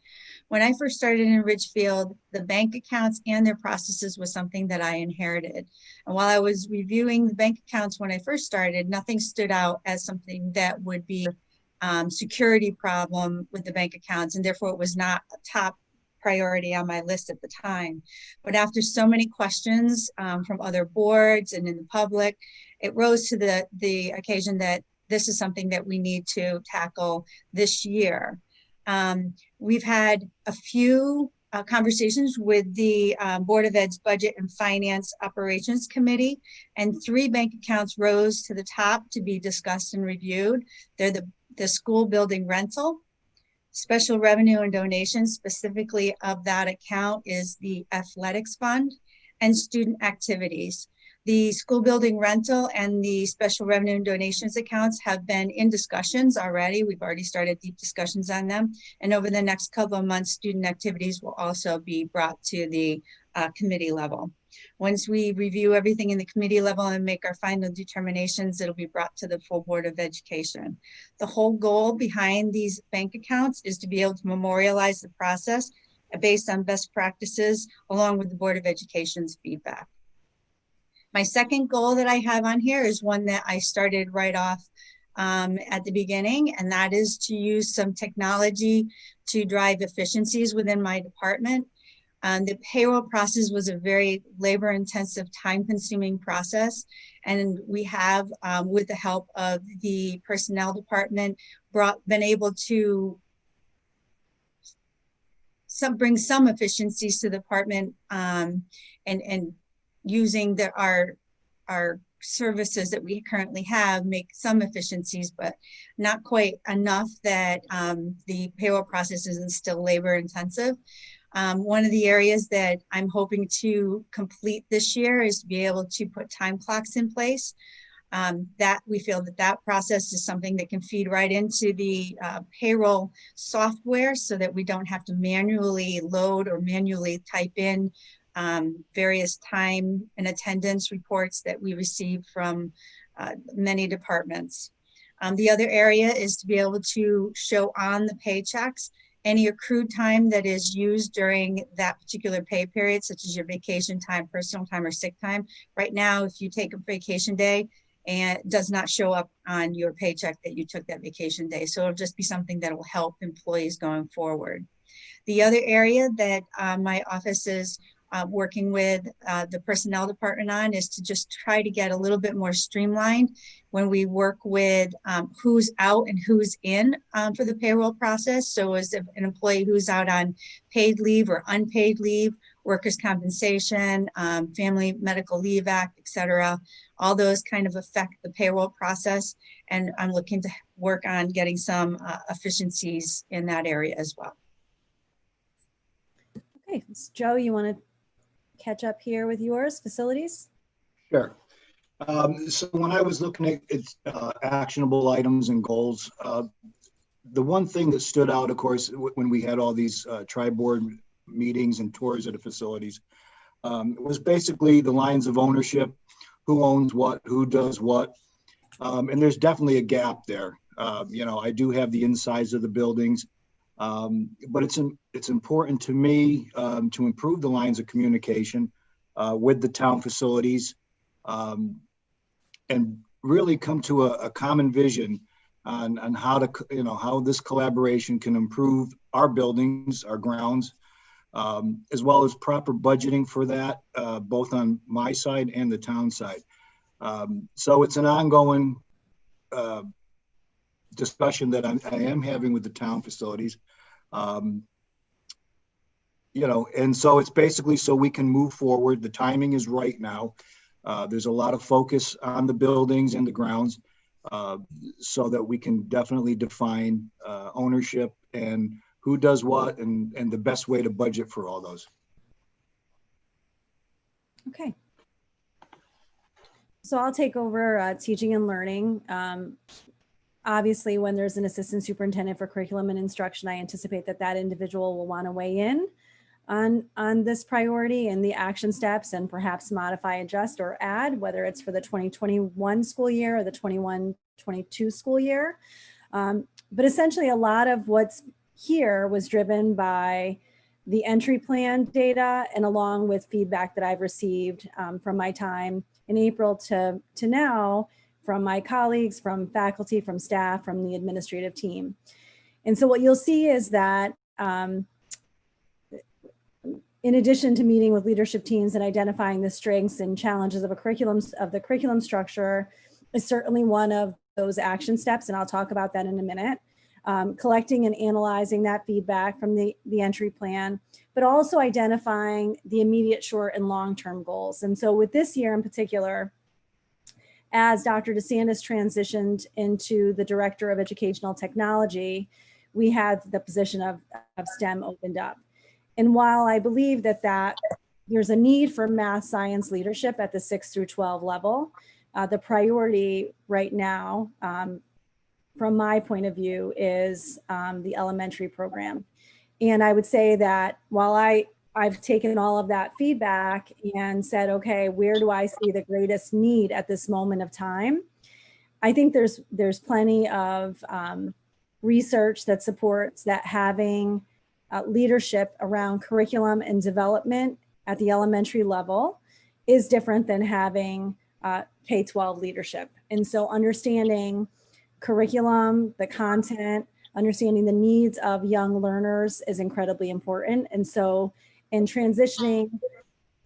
When I first started in Ridgefield, the bank accounts and their processes was something that I inherited. And while I was reviewing the bank accounts when I first started, nothing stood out as something that would be security problem with the bank accounts, and therefore it was not a top priority on my list at the time. But after so many questions from other boards and in the public, it rose to the occasion that this is something that we need to tackle this year. We've had a few conversations with the Board of Ed's Budget and Finance Operations Committee, and 3 bank accounts rose to the top to be discussed and reviewed. They're the school building rental, special revenue and donations, specifically of that account is the athletics fund, and student activities. The school building rental and the special revenue and donations accounts have been in discussions already. We've already started deep discussions on them. And over the next couple of months, student activities will also be brought to the committee level. Once we review everything in the committee level and make our final determinations, it'll be brought to the full Board of Education. The whole goal behind these bank accounts is to be able to memorialize the process based on best practices along with the Board of Education's feedback. My second goal that I have on here is one that I started right off at the beginning, and that is to use some technology to drive efficiencies within my department. The payroll process was a very labor-intensive, time-consuming process, and we have, with the help of the personnel department, been able to bring some efficiencies to the department, and using our services that we currently have make some efficiencies, but not quite enough that the payroll process isn't still labor-intensive. One of the areas that I'm hoping to complete this year is to be able to put time clocks in place. That we feel that process is something that can feed right into the payroll software so that we don't have to manually load or manually type in various time and attendance reports that we receive from many departments. The other area is to be able to show on the paychecks any accrued time that is used during that particular pay period, such as your vacation time, personal time, or sick time. Right now, if you take a vacation day, and it does not show up on your paycheck that you took that vacation day. So it'll just be something that will help employees going forward. The other area that my office is working with the personnel department on is to just try to get a little bit more streamlined when we work with who's out and who's in for the payroll process. So as an employee who's out on paid leave or unpaid leave, workers' compensation, Family Medical Leave Act, et cetera, all those kind of affect the payroll process. And I'm looking to work on getting some efficiencies in that area as well. Okay, so Joe, you want to catch up here with yours, facilities? Sure. So when I was looking at actionable items and goals, the one thing that stood out, of course, when we had all these tri-board meetings and tours of the facilities, was basically the lines of ownership, who owns what, who does what. And there's definitely a gap there. I do have the insides of the buildings, but it's important to me to improve the lines of communication with the town facilities, and really come to a common vision on how to, how this collaboration can improve our buildings, our grounds, as well as proper budgeting for that, both on my side and the town side. So it's an ongoing discussion that I am having with the town facilities. And so it's basically so we can move forward. The timing is right now. There's a lot of focus on the buildings and the grounds, so that we can definitely define ownership and who does what, and the best way to budget for all those. Okay. So I'll take over teaching and learning. Obviously, when there's an assistant superintendent for curriculum and instruction, I anticipate that that individual will want to weigh in on this priority and the action steps, and perhaps modify, adjust, or add, whether it's for the 2021 school year or the 21-22 school year. But essentially, a lot of what's here was driven by the entry plan data, and along with feedback that I've received from my time in April to now, from my colleagues, from faculty, from staff, from the administrative team. And so what you'll see is that in addition to meeting with leadership teams and identifying the strengths and challenges of the curriculum structure is certainly one of those action steps, and I'll talk about that in a minute. Collecting and analyzing that feedback from the entry plan, but also identifying the immediate, short, and long-term goals. And so with this year in particular, as Dr. DeSantis transitioned into the Director of Educational Technology, we had the position of STEM opened up. And while I believe that there's a need for math science leadership at the 6 through 12 level, the priority right now, from my point of view, is the elementary program. And I would say that while I've taken all of that feedback and said, okay, where do I see the greatest need at this moment of time? I think there's plenty of research that supports that having leadership around curriculum and development at the elementary level is different than having K-12 leadership. And so understanding curriculum, the content, understanding the needs of young learners is incredibly important. And so in transitioning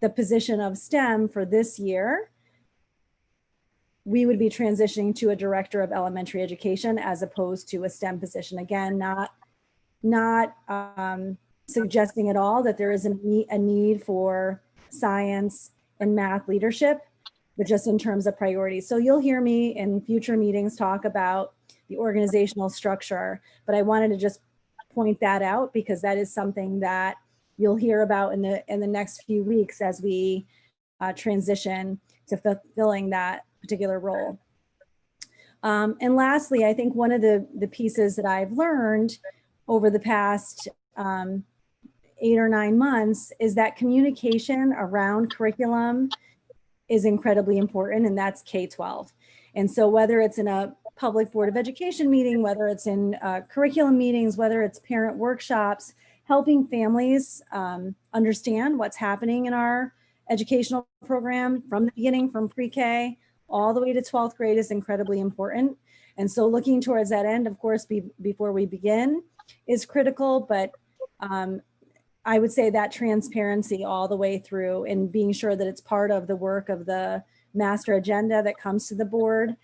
the position of STEM for this year, we would be transitioning to a director of elementary education as opposed to a STEM position. Again, not suggesting at all that there isn't a need for science and math leadership, but just in terms of priorities. So you'll hear me in future meetings talk about the organizational structure, but I wanted to just point that out because that is something that you'll hear about in the next few weeks as we transition to fulfilling that particular role. And lastly, I think one of the pieces that I've learned over the past 8 or 9 months is that communication around curriculum is incredibly important, and that's K-12. And so whether it's in a public Board of Education meeting, whether it's in curriculum meetings, whether it's parent workshops, helping families understand what's happening in our educational program from the beginning, from pre-K all the way to 12th grade is incredibly important. And so looking towards that end, of course, before we begin is critical, but I would say that transparency all the way through and being sure that it's part of the work of the master agenda that comes to the board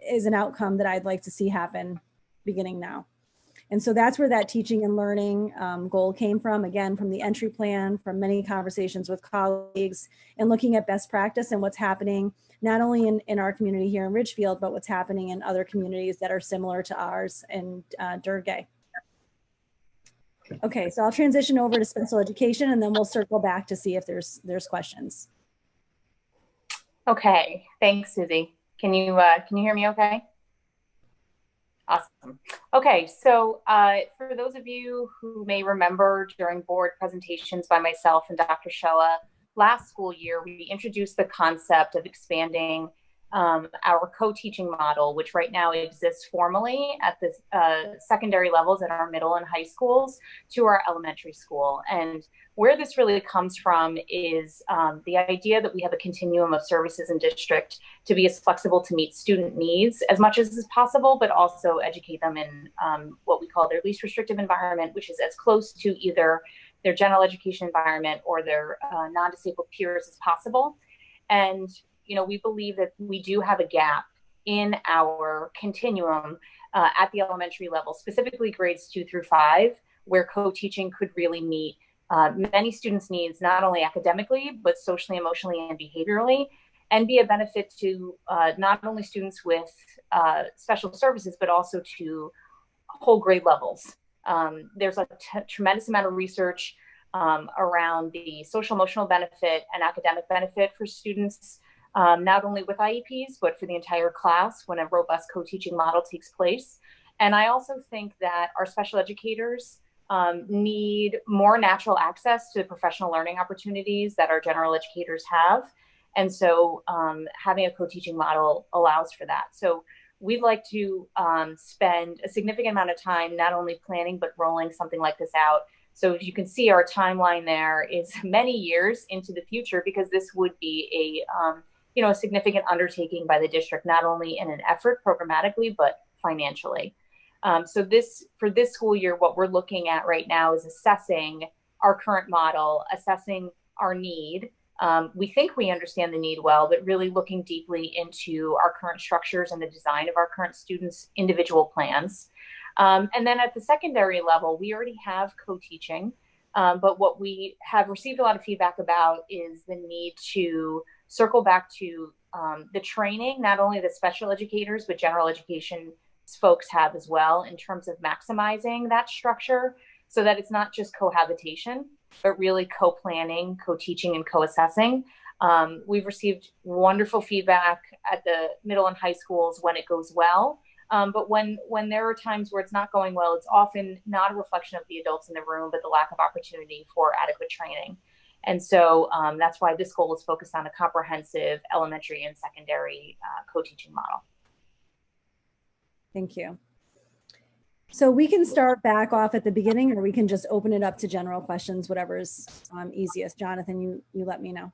is an outcome that I'd like to see happen beginning now. And so that's where that teaching and learning goal came from, again, from the entry plan, from many conversations with colleagues, and looking at best practice and what's happening, not only in our community here in Ridgefield, but what's happening in other communities that are similar to ours in Durgay. Okay, so I'll transition over to special education and then we'll circle back to see if there's questions. Okay, thanks, Susie. Can you hear me okay? Awesome. Okay, so for those of you who may remember during board presentations by myself and Dr. Shella, last school year, we introduced the concept of expanding our co-teaching model, which right now exists formally at the secondary levels at our middle and high schools to our elementary school. And where this really comes from is the idea that we have a continuum of services in district to be as flexible to meet student needs as much as is possible, but also educate them in what we call their least restrictive environment, which is as close to either their general education environment or their non-disabled peers as possible. And you know, we believe that we do have a gap in our continuum at the elementary level, specifically grades 2 through 5, where co-teaching could really meet many students' needs, not only academically, but socially, emotionally, and behaviorally, and be a benefit to not only students with special services, but also to whole grade levels There's a tremendous amount of research around the social emotional benefit and academic benefit for students, not only with IEPs, but for the entire class when a robust co-teaching model takes place. And I also think that our special educators need more natural access to the professional learning opportunities that our general educators have. And so having a co-teaching model allows for that. So we'd like to spend a significant amount of time not only planning, but rolling something like this out. So as you can see, our timeline there is many years into the future, because this would be a significant undertaking by the district, not only in an effort programmatically, but financially. So for this school year, what we're looking at right now is assessing our current model, assessing our need. We think we understand the need well, but really looking deeply into our current structures and the design of our current students' individual plans. And then at the secondary level, we already have co-teaching, but what we have received a lot of feedback about is the need to circle back to the training, not only the special educators, but general education folks have as well, in terms of maximizing that structure so that it's not just cohabitation, but really co-planning, co-teaching, and co-assessing. We've received wonderful feedback at the middle and high schools when it goes well. But when there are times where it's not going well, it's often not a reflection of the adults in the room, but the lack of opportunity for adequate training. And so that's why this goal is focused on a comprehensive elementary and secondary co-teaching model. Thank you. So we can start back off at the beginning, or we can just open it up to general questions, whatever's easiest. Jonathan, you let me know.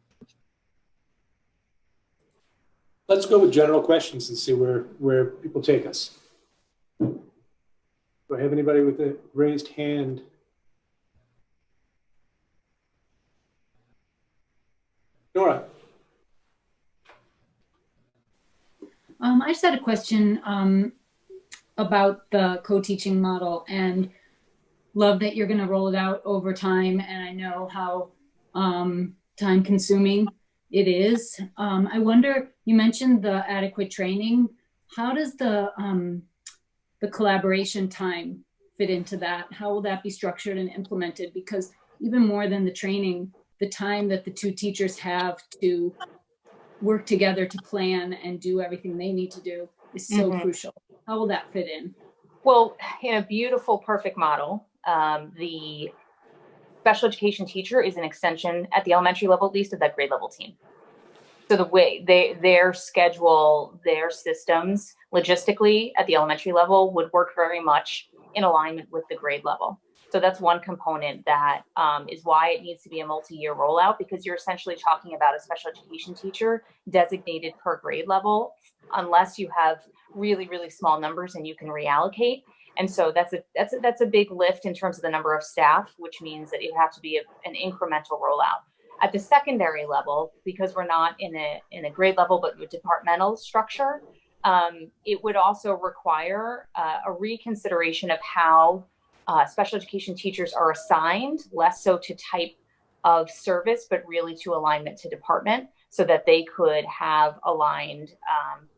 Let's go with general questions and see where people take us. Do I have anybody with a raised hand? Nora. I just had a question about the co-teaching model, and love that you're going to roll it out over time. And I know how time consuming it is. I wonder, you mentioned the adequate training. How does the collaboration time fit into that? How will that be structured and implemented? Because even more than the training, the time that the two teachers have to work together to plan and do everything they need to do is so crucial. How will that fit in? Well, in a beautiful, perfect model, the special education teacher is an extension at the elementary level, at least, of that grade level team. So the way their schedule, their systems, logistically at the elementary level would work very much in alignment with the grade level. So that's one component that is why it needs to be a multi-year rollout, because you're essentially talking about a special education teacher designated per grade level, unless you have really, really small numbers and you can reallocate. And so that's a big lift in terms of the number of staff, which means that it have to be an incremental rollout. At the secondary level, because we're not in a grade level, but a departmental structure, it would also require a reconsideration of how special education teachers are assigned, less so to type of service, but really to alignment to department, so that they could have aligned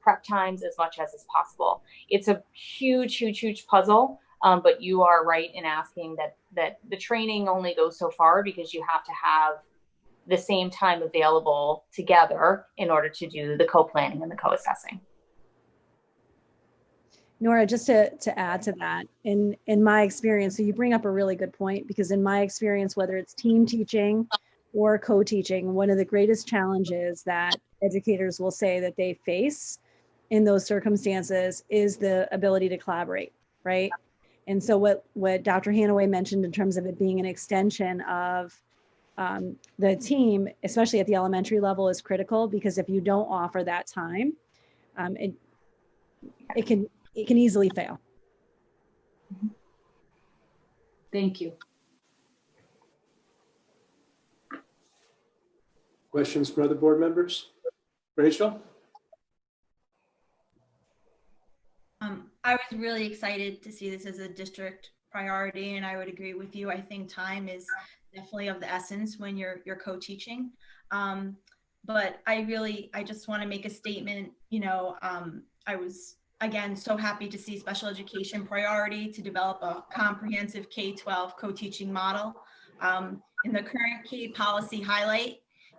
prep times as much as is possible. It's a huge, huge, huge puzzle, but you are right in asking that the training only goes so far, because you have to have the same time available together in order to do the co-planning and the co-assessing. Nora, just to add to that, in my experience, so you bring up a really good point, because in my experience, whether it's team teaching or co-teaching, one of the greatest challenges that educators will say that they face in those circumstances is the ability to collaborate, right? And so what Dr. Hanaway mentioned in terms of it being an extension of the team, especially at the elementary level, is critical, because if you don't offer that time, it can easily fail. Thank you. Questions from other board members? Rachel? I was really excited to see this as a district priority, and I would agree with you. I think time is definitely of the essence when you're co-teaching. But I just want to make a statement. You know, I again, so happy to see special education priority to develop a comprehensive K-12 co-teaching model. In the current K policy highlight,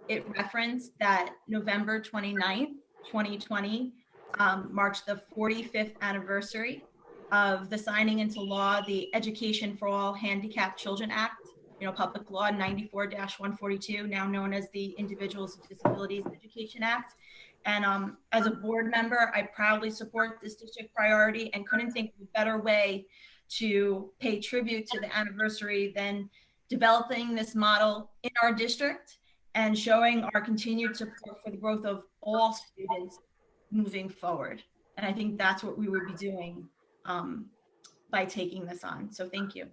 it referenced that November 29th, 2020 marks the 45th anniversary of the signing into law, the Education for All Handicapped Children Act, Public Law 94-142, now known as the Individuals with Disabilities Education Act. And as a board member, I proudly support this district priority and couldn't think of a better way to pay tribute to the anniversary than developing this model in our district and showing our continued support for the growth of all students moving forward. And I think that's what we would be doing by taking this on. So thank you.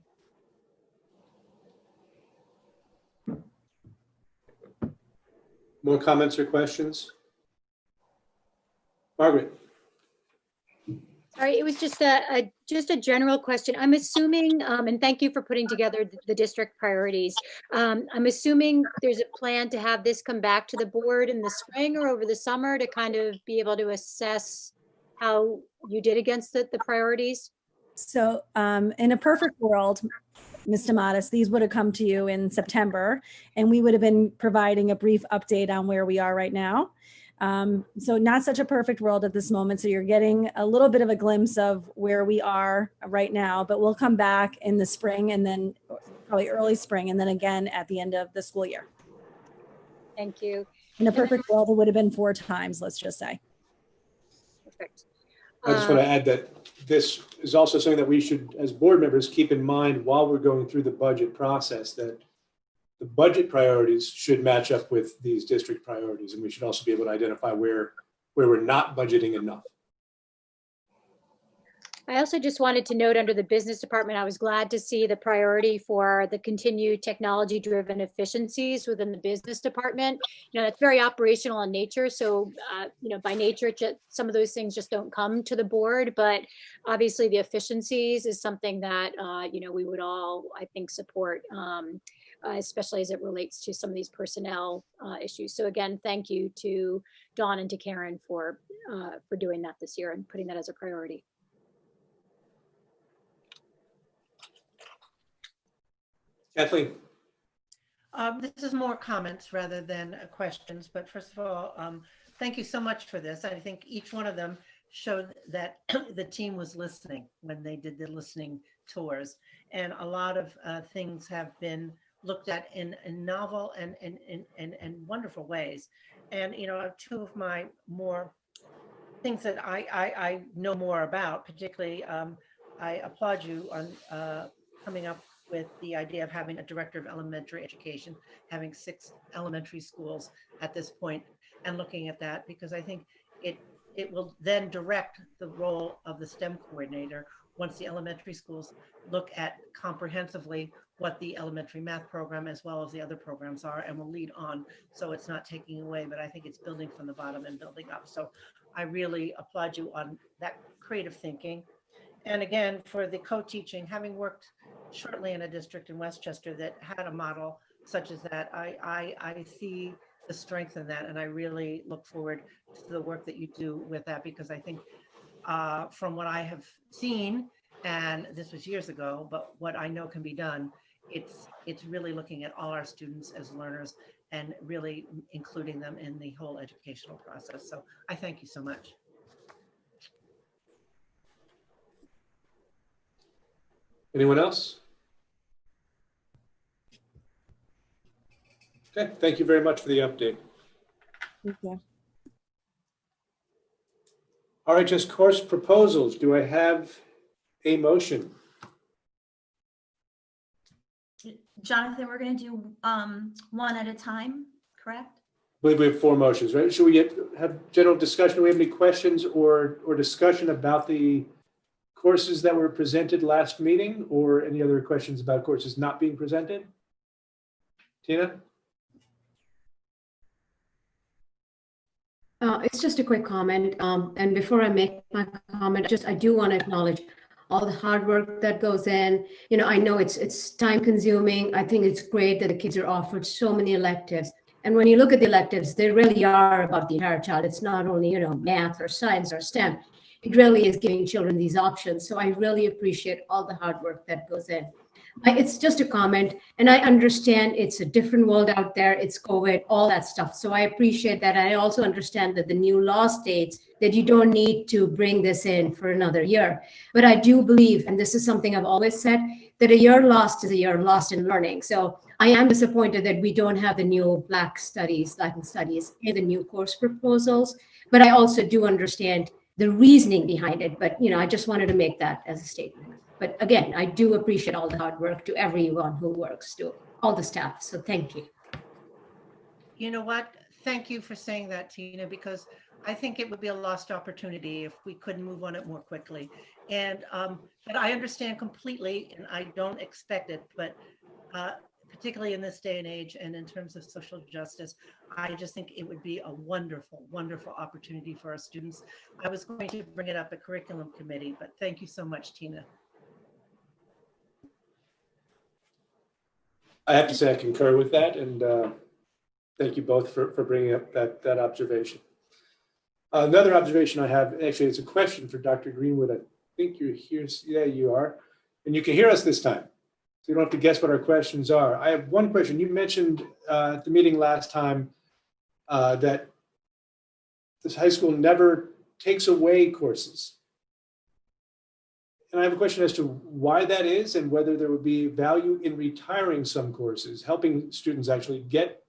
More comments or questions? Margaret. Sorry, it was just a general question. I'm assuming, and thank you for putting together the district priorities. I'm assuming there's a plan to have this come back to the board in the spring or over the summer to kind of be able to assess how you did against the priorities. So in a perfect world, Ms. Damatis, these would have come to you in September, and we would have been providing a brief update on where we are right now. So not such a perfect world at this moment. So you're getting a little bit of a glimpse of where we are right now, but we'll come back in the spring and then probably early spring and then again at the end of the school year. Thank you. In a perfect world, it would have been 4 times, let's just say. Perfect. I just want to add that this is also something that we should, as board members, keep in mind while we're going through the budget process, that the budget priorities should match up with these district priorities. And we should also be able to identify where we're not budgeting enough. I also just wanted to note under the business department, I was glad to see the priority for the continued technology-driven efficiencies within the business department. That's very operational in nature. So, by nature, some of those things just don't come to the board. But obviously, the efficiencies is something that we would all, I think, support, especially as it relates to some of these personnel issues. So again, thank you to Dawn and to Karen for doing that this year and putting that as a priority. Kathleen. This is more comments rather than questions, but first of all, thank you so much for this. I think each one of them showed that the team was listening when they did the listening tours, and a lot of things have been looked at in novel and wonderful ways. And 2 of my more things that I know more about, particularly, I applaud you on coming up with the idea of having a director of elementary education, having 6 elementary schools at this point, and looking at that, because I think it will then direct the role of the STEM coordinator once the elementary schools look at comprehensively what the elementary math program as well as the other programs are, and will lead on. So it's not taking away, but I think it's building from the bottom and building up. So I really applaud you on that creative thinking. And again, for the co-teaching, having worked shortly in a district in Westchester that had a model such as that, I see the strength in that, and I really look forward to the work that you do with that, because I think from what I have seen, and this was years ago, but what I know can be done, it's really looking at all our students as learners and really including them in the whole educational process. So I thank you so much. Anyone else? Okay, thank you very much for the update. Thank you. RHS Course Proposals. Do I have a motion? Jonathan, we're going to do one at a time, correct? I believe we have 4 motions, right? Should we have general discussion? Do we have any questions or discussion about the courses that were presented last meeting, or any other questions about courses not being presented? Tina? It's just a quick comment. And before I make my comment, I do want to acknowledge all the hard work that goes in. I know it's time consuming. I think it's great that the kids are offered so many electives. And when you look at the electives, they really are about the entire child. It's not only, math or science or STEM. it really is giving children these options. So I really appreciate all the hard work that goes in. It's just a comment, and I understand it's a different world out there. It's COVID, all that stuff. So I appreciate that. I also understand that the new law states that you don't need to bring this in for another year. But I do believe, and this is something I've always said, that a year lost is a year lost in learning. So I am disappointed that we don't have the new Black studies, Latin studies in the new course proposals. But I also do understand the reasoning behind it. But, I just wanted to make that as a statement. But again, I do appreciate all the hard work to everyone who works, to all the staff. So thank you. You know what? Thank you for saying that, Tina, because I think it would be a lost opportunity if we couldn't move on it more quickly. And but I understand completely, and I don't expect it, but particularly in this day and age and in terms of social justice, I just think it would be a wonderful, wonderful opportunity for our students. I was going to bring it up at curriculum committee, but thank you so much, Tina. I have to say I concur with that, and thank you both for bringing up that observation. Another observation I have, actually, it's a question for Dr. Greenwood. I think you're here. Yeah, you are. And you can hear us this time, so you don't have to guess what our questions are. I have one question. You mentioned at the meeting last time that this high school never takes away courses. And I have a question as to why that is and whether there would be value in retiring some courses, helping students actually get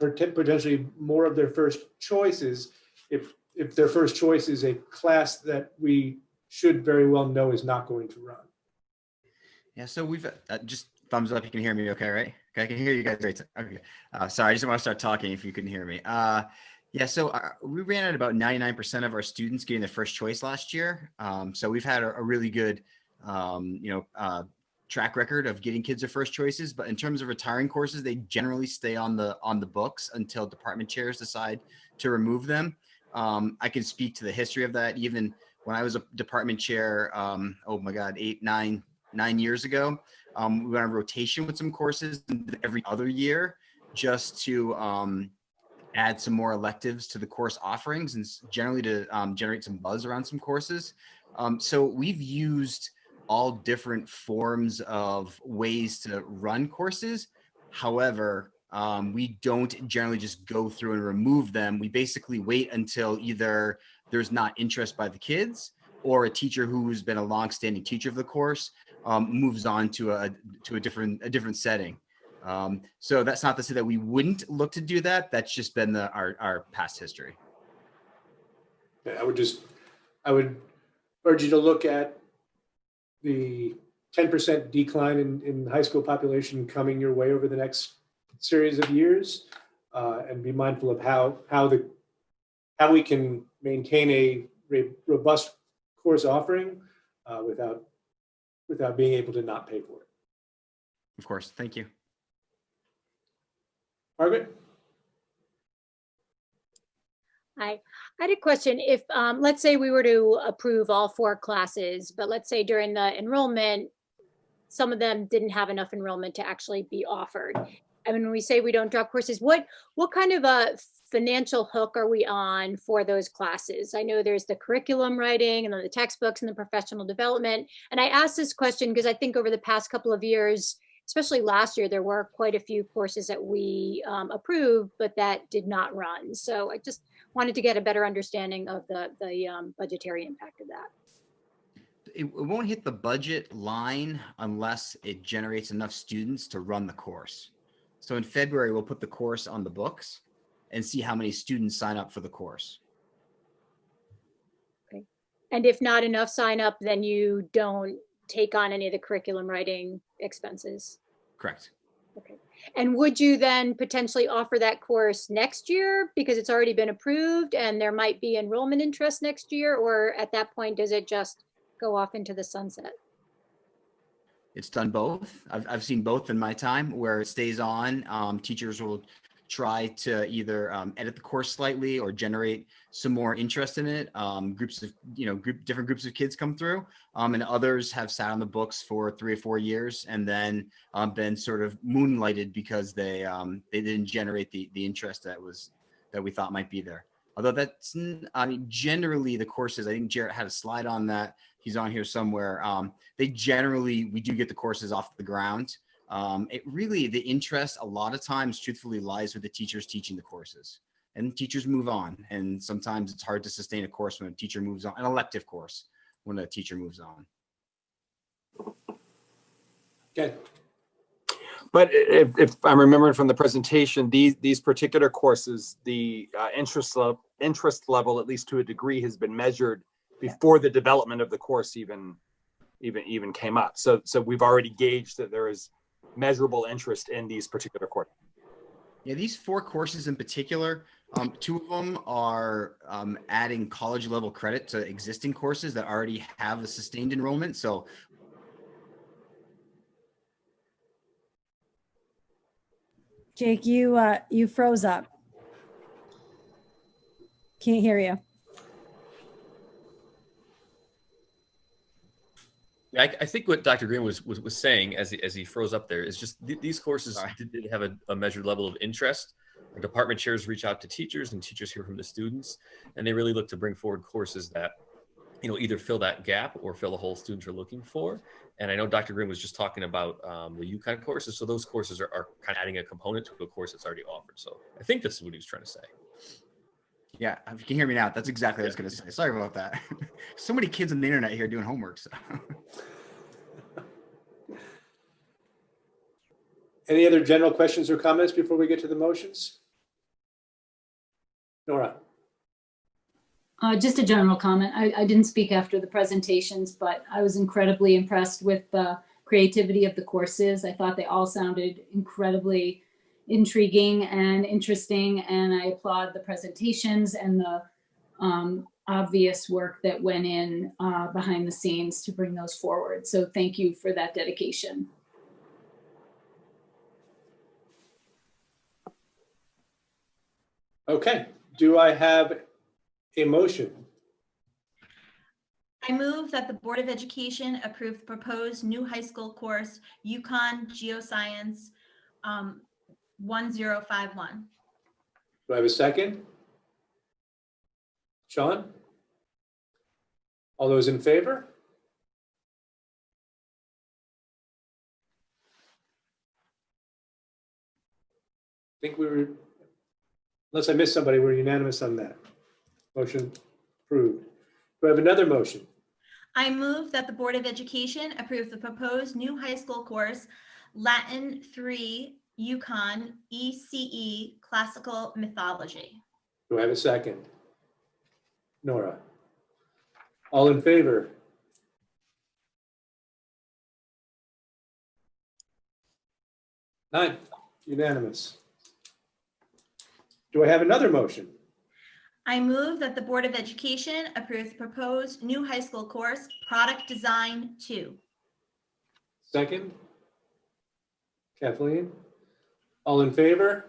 potentially more of their first choices if their first choice is a class that we should very well know is not going to run. Yeah, so we've just thumbs up. You can hear me okay, right? Okay, I can hear you guys great. Okay. Sorry, I just want to start talking if you couldn't hear me. Yeah, so we ran at about 99% of our students getting their first choice last year. So we've had a really good, track record of getting kids their first choices. But in terms of retiring courses, they generally stay on the books until department chairs decide to remove them. I can speak to the history of that. Even when I was a department chair, oh my God, 9 years ago, we went on rotation with some courses every other year just to add some more electives to the course offerings and generally to generate some buzz around some courses. So we've used all different forms of ways to run courses. However, we don't generally just go through and remove them. We basically wait until either there's not interest by the kids or a teacher who's been a longstanding teacher of the course moves on to a different setting. So that's not to say that we wouldn't look to do that. That's just been our past history. I would urge you to look at the 10% decline in high school population coming your way over the next series of years, and be mindful of how we can maintain a robust course offering without being able to not pay for it. Of course, thank you. Margaret? Hi, I had a question. If let's say we were to approve all 4 classes, but let's say during the enrollment, some of them didn't have enough enrollment to actually be offered. I mean, when we say we don't drop courses, what kind of a financial hook are we on for those classes? I know there's the curriculum writing and then the textbooks and the professional development. And I asked this question because I think over the past couple of years, especially last year, there were quite a few courses that we approved, but that did not run. So I just wanted to get a better understanding of the budgetary impact of that. It won't hit the budget line unless it generates enough students to run the course. So in February, we'll put the course on the books and see how many students sign up for the course. Okay. And if not enough sign up, then you don't take on any of the curriculum writing expenses? Correct. Okay. And would you then potentially offer that course next year because it's already been approved and there might be enrollment interest next year, or at that point, does it just go off into the sunset? It's done both. I've seen both in my time where it stays on. Teachers will try to either edit the course slightly or generate some more interest in it. Groups of, different groups of kids come through, and others have sat on the books for 3 or 4 years and then been sort of moonlighted because they didn't generate the interest that we thought might be there. Although I mean, generally the courses, I think Jarrett had a slide on that. He's on here somewhere. We do get the courses off the ground. The interest a lot of times truthfully lies with the teachers teaching the courses, and teachers move on. And sometimes it's hard to sustain a course when a teacher moves on, an elective course when a teacher moves on. Okay. But if I'm remembering from the presentation, these particular courses, the interest level, at least to a degree, has been measured before the development of the course even came up. So we've already gauged that there is measurable interest in these particular courses. Yeah, these 4 courses in particular, 2 of them are adding college level credit to existing courses that already have a sustained enrollment. So Jake, you froze up. Can't hear you. I think what Dr. Green was saying as he froze up there is just these courses did have a measured level of interest. Our department chairs reach out to teachers, and teachers hear from the students, and they really look to bring forward courses that, you know, either fill that gap or fill a hole students are looking for. And I know Dr. Green was just talking about the UCONN courses. So those courses are kind of adding a component to a course that's already offered. So I think that's what he was trying to say. yeah, if you can hear me now, that's exactly what I was going to say. Sorry about that. So many kids on the internet here doing homework. So. Any other general questions or comments before we get to the motions? Nora. Just a general comment. I didn't speak after the presentations, but I was incredibly impressed with the creativity of the courses. I thought they all sounded incredibly intriguing and interesting, and I applaud the presentations and the obvious work that went in behind the scenes to bring those forward. So thank you for that dedication. Okay, do I have a motion? I move that the Board of Education approve the proposed new high school course, UCONN Geoscience 1051. Do I have a second? Sean? All those in favor? I think we were, unless I missed somebody, we're unanimous on that. Motion approved. Do I have another motion? I move that the Board of Education approve the proposed new high school course, Latin 3 UCONN ECE Classical Mythology. Do I have a second? Nora? All in favor? Nine, unanimous. Do I have another motion? I move that the Board of Education approve the proposed new high school course, Product Design 2. Second? Kathleen? All in favor?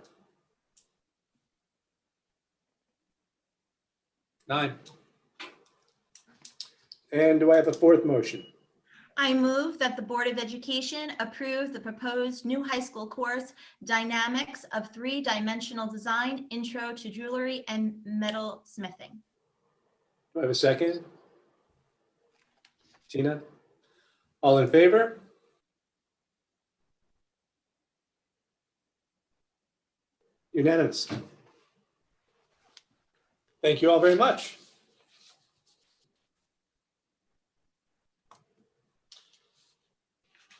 Nine. And do I have a fourth motion? I move that the Board of Education approve the proposed new high school course, Dynamics of Three-Dimensional Design, Intro to Jewelry and Metal Smithing. Do I have a second? Tina? All in favor? Unanimous. Thank you all very much.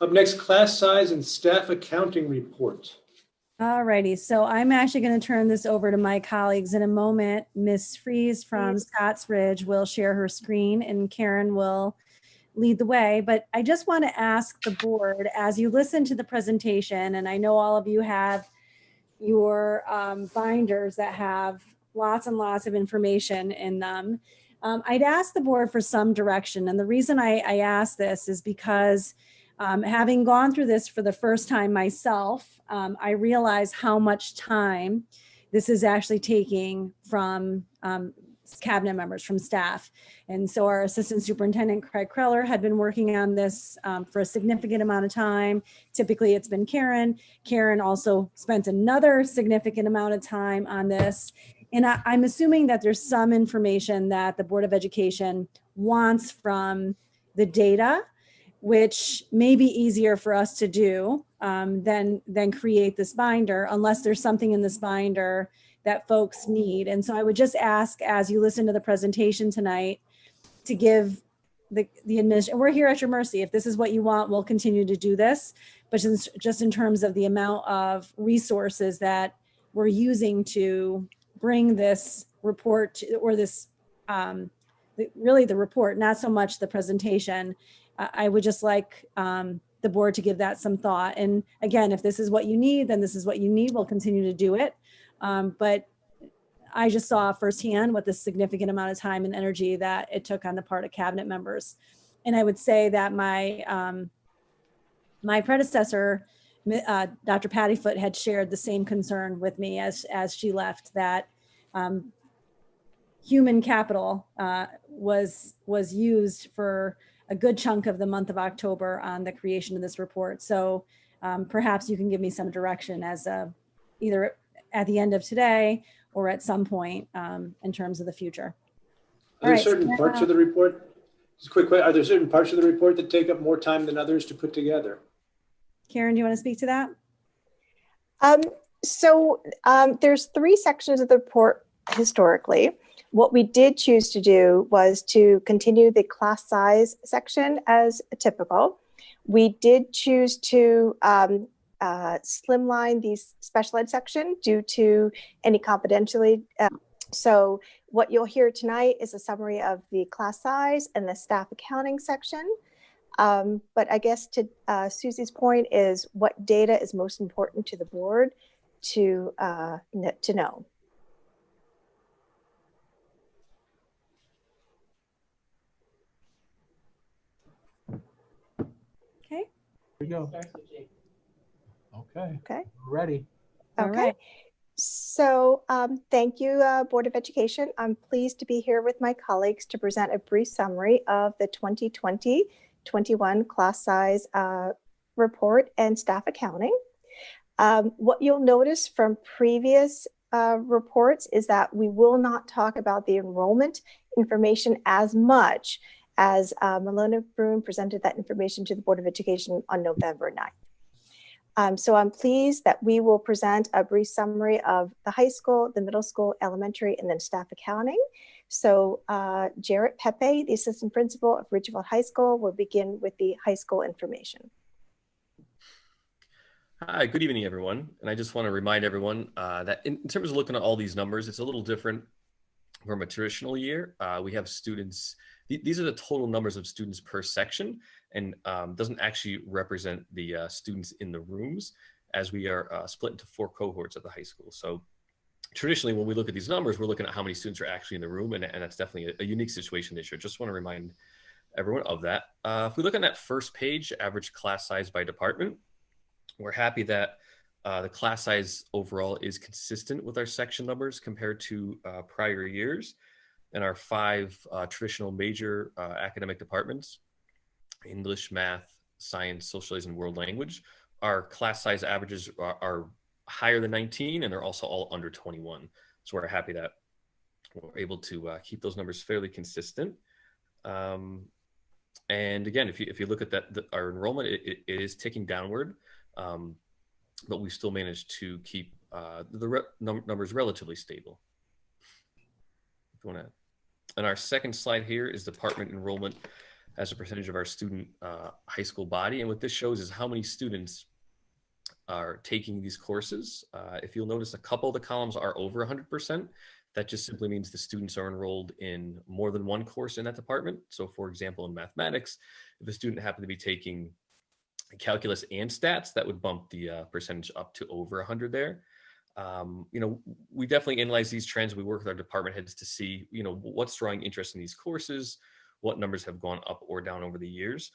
Up next, class size and staff accounting report. All righty, so I'm actually going to turn this over to my colleagues in a moment. Ms. Fries from Scotts Ridge will share her screen and Karen will lead the way. But I just want to ask the board, as you listen to the presentation, and I know all of you have your binders that have lots and lots of information in them, I'd ask the board for some direction. And the reason I ask this is because having gone through this for the first time myself, I realize how much time this is actually taking from cabinet members, from staff. And so our Assistant Superintendent, Craig Kreller, had been working on this for a significant amount of time. Typically, it's been Karen. Karen also spent another significant amount of time on this. And I'm assuming that there's some information that the Board of Education wants from the data, which may be easier for us to do than create this binder, unless there's something in this binder that folks need. And so I would just ask, as you listen to the presentation tonight, to give the administration, we're here at your mercy. If this is what you want, we'll continue to do this. But just in terms of the amount of resources that we're using to bring this report to, or this, really the report, not so much the presentation, I would just like the board to give that some thought. And again, if this is what you need, then this is what you need. We'll continue to do it. But I just saw firsthand what the significant amount of time and energy that it took on the part of cabinet members. And I would say that my my predecessor, Dr. Patty Foote, had shared the same concern with me as she left, that human capital was used for a good chunk of the month of October on the creation of this report. So perhaps you can give me some direction as either at the end of today or at some point in terms of the future. Are there certain parts of the report? Just a quick question. Are there certain parts of the report that take up more time than others to put together? Karen, do you want to speak to that? There's 3 sections of the report historically. What we did choose to do was to continue the class size section as typical. We did choose to slimline the special ed section due to any confidentiality. So what you'll hear tonight is a summary of the class size and the staff accounting section. But I guess to Susie's point is what data is most important to the board to know. Okay. Here we go. Okay. Okay. We're ready. All Okay. right. So thank you, Board of Education. I'm pleased to be here with my colleagues to present a brief summary of the 2020-21 class size report and staff accounting. What you'll notice from previous reports is that we will not talk about the enrollment information as much as Malona Bruin presented that information to the Board of Education on November 9th. So I'm pleased that we will present a brief summary of the high school, the middle school, elementary, and then staff accounting. So Jarrett Pepe, the assistant principal of Ridgefield High School, will begin with the high school information. Hi, good evening, everyone. And I just want to remind everyone that in terms of looking at all these numbers, it's a little different from a traditional year. We have students, these are the total numbers of students per section, and doesn't actually represent the students in the rooms, as we are split into 4 cohorts at the high school. So traditionally, when we look at these numbers, we're looking at how many students are actually in the room, and that's definitely a unique situation this year. Just want to remind everyone of that. If we look on that first page, average class size by department, we're happy that the class size overall is consistent with our section numbers compared to prior years. And our 5 traditional major academic departments, English, math, science, social studies, and world language, our class size averages are higher than 19, and they're also all under 21. So we're happy that we're able to keep those numbers fairly consistent. And again, if you look at that, our enrollment, it is ticking downward. But we still managed to keep the numbers relatively stable. If you want to, and our second slide here is department enrollment as a percentage of our student high school body. And what this shows is how many students are taking these courses. If you'll notice, a couple of the columns are over 100%. That just simply means the students are enrolled in more than one course in that department. So for example, in mathematics, if a student happened to be taking calculus and stats, that would bump the percentage up to over 100 there. You know, we definitely analyze these trends. We work with our department heads to see, you know, what's drawing interest in these courses, what numbers have gone up or down over the years.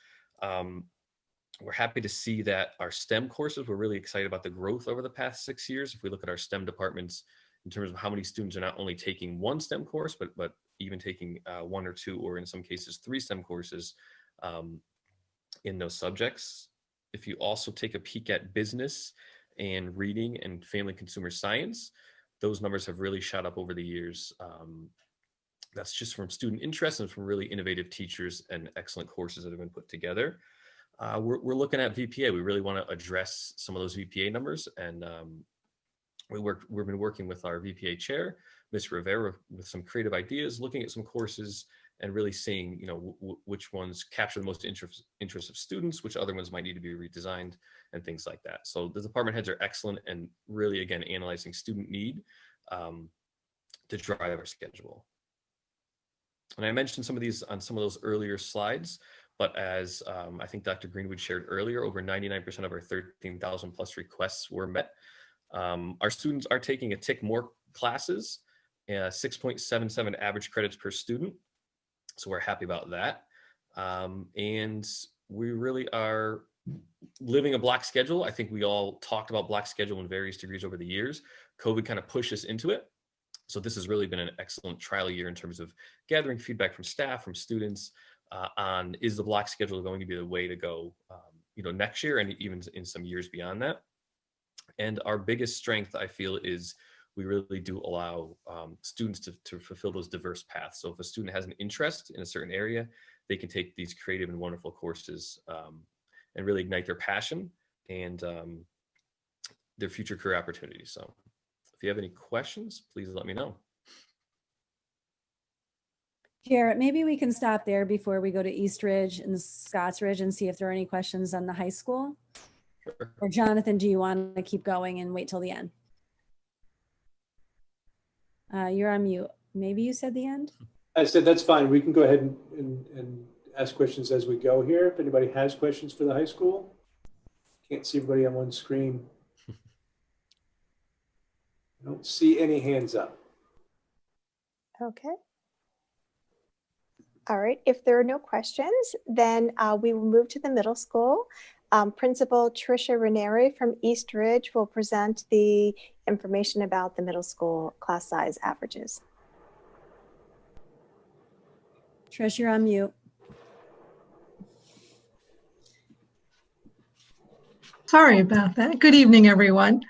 We're happy to see that our STEM courses, we're really excited about the growth over the past 6 years. If we look at our STEM departments in terms of how many students are not only taking one STEM course, but even taking 1 or 2, or in some cases 3 STEM courses in those subjects. If you also take a peek at business and reading and family consumer science, those numbers have really shot up over the years. That's just from student interest and from really innovative teachers and excellent courses that have been put together. We're looking at VPA. We really want to address some of those VPA numbers, and we've been working with our VPA chair, Ms. Rivera, with some creative ideas, looking at some courses and really seeing, which ones capture the most interest of students, which other ones might need to be redesigned, and things like that. So the department heads are excellent and really, again, analyzing student need to drive our schedule. And I mentioned some of these on some of those earlier slides, but as I think Dr. Greenwood shared earlier, over 99% of our 13,000 plus requests were met. Our students are taking a tick more classes, 6.77 average credits per student. So we're happy about that. And we really are living a block schedule. I think we all talked about block schedule in various degrees over the years. COVID kind of pushed us into it. So this has really been an excellent trial year in terms of gathering feedback from staff, from students on, is the block schedule going to be the way to go, next year and even in some years beyond that. And our biggest strength, I feel, is we really do allow students to fulfill those diverse paths. So if a student has an interest in a certain area, they can take these creative and wonderful courses and really ignite their passion and their future career opportunities. So if you have any questions, please let me know. Jarrett, maybe we can stop there before we go to East Ridge and Scotts Ridge and see if there are any questions on the high school. Sure. Or Jonathan, do you want to keep going and wait till the end? You're on mute. Maybe you said the end? I said that's fine. We can go ahead and ask questions as we go here. If anybody has questions for the high school. Can't see everybody on one screen. I don't see any hands up. Okay. All right, if there are no questions, then we will move to the middle school. Principal Tricia Ranieri from East Ridge will present the information about the middle school class size averages. Trish, you're on mute. Sorry about that. Good evening, everyone.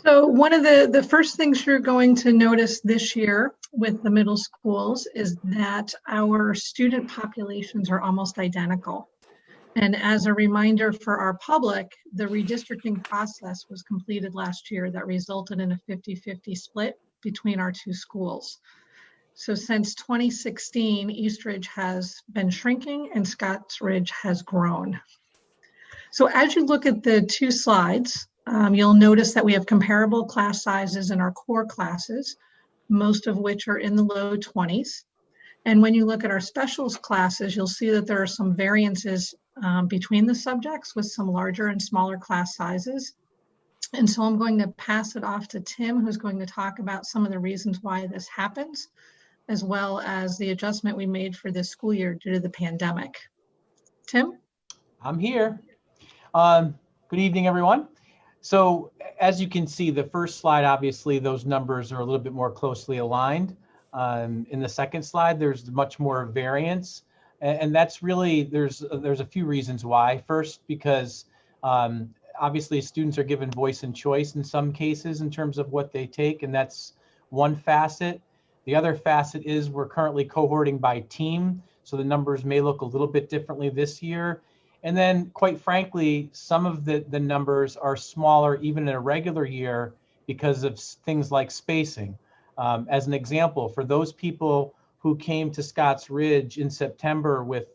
So one of the first things you're going to notice this year with the middle schools is that our student populations are almost identical. And as a reminder for our public, the redistricting process was completed last year that resulted in a 50-50 split between our two schools. So since 2016, East Ridge has been shrinking and Scotts Ridge has grown. So as you look at the two slides, you'll notice that we have comparable class sizes in our core classes, most of which are in the low 20s. And when you look at our specials classes, you'll see that there are some variances between the subjects with some larger and smaller class sizes. And so I'm going to pass it off to Tim, who's going to talk about some of the reasons why this happens, as well as the adjustment we made for this school year due to the pandemic. Tim? I'm here. Good evening, everyone. So as you can see, the first slide, obviously, those numbers are a little bit more closely aligned. In the second slide, there's much more variance. And that's really, there's a few reasons why. First, because obviously students are given voice and choice in some cases in terms of what they take, and that's one facet. The other facet is we're currently cohorting by team, so the numbers may look a little bit differently this year. And then, quite frankly, some of the numbers are smaller even in a regular year because of things like spacing. As an example, for those people who came to Scotts Ridge in September with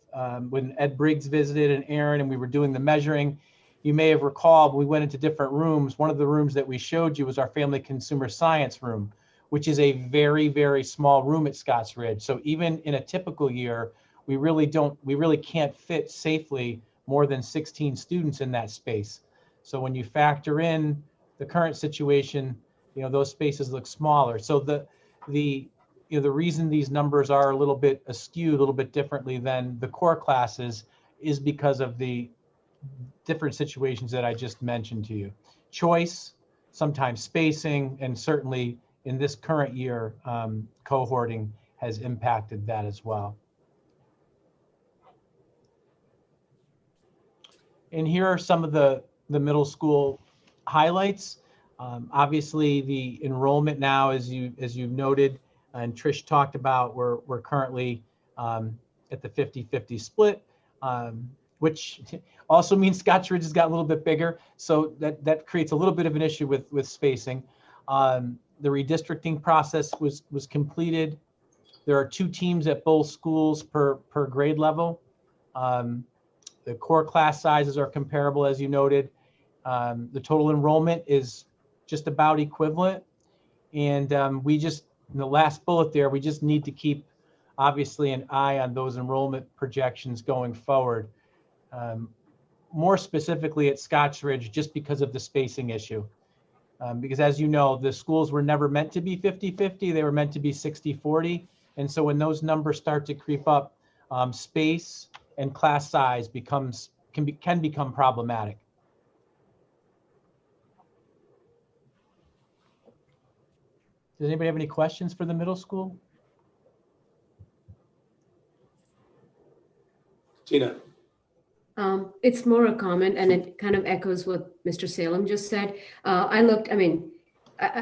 when Ed Briggs visited and Aaron, and we were doing the measuring, you may have recalled we went into different rooms. One of the rooms that we showed you was our family consumer science room, which is a very, very small room at Scotts Ridge. So even in a typical year, we really can't fit safely more than 16 students in that space. So when you factor in the current situation, those spaces look smaller. So the reason these numbers are a little bit askew, a little bit differently than the core classes is because of the different situations that I just mentioned to you. Choice, sometimes spacing, and certainly in this current year, cohorting has impacted that as well. And here are some of the middle school highlights. Obviously, the enrollment now, as you've noted, and Trish talked about, we're currently at the 50-50 split, which also means Scotch Ridge has got a little bit bigger. So that creates a little bit of an issue with spacing. The redistricting process was completed. There are 2 teams at both schools per grade level. The core class sizes are comparable, as you noted. The total enrollment is just about equivalent. And we just, in the last bullet there, we just need to keep, obviously, an eye on those enrollment projections going forward. More specifically at Scotch Ridge, just because of the spacing issue. Because as you know, the schools were never meant to be 50-50, they were meant to be 60-40. And so when those numbers start to creep up, space and class size can become problematic. Does anybody have any questions for the middle school? Tina. It's more a comment, and it kind of echoes what Mr. Salem just said.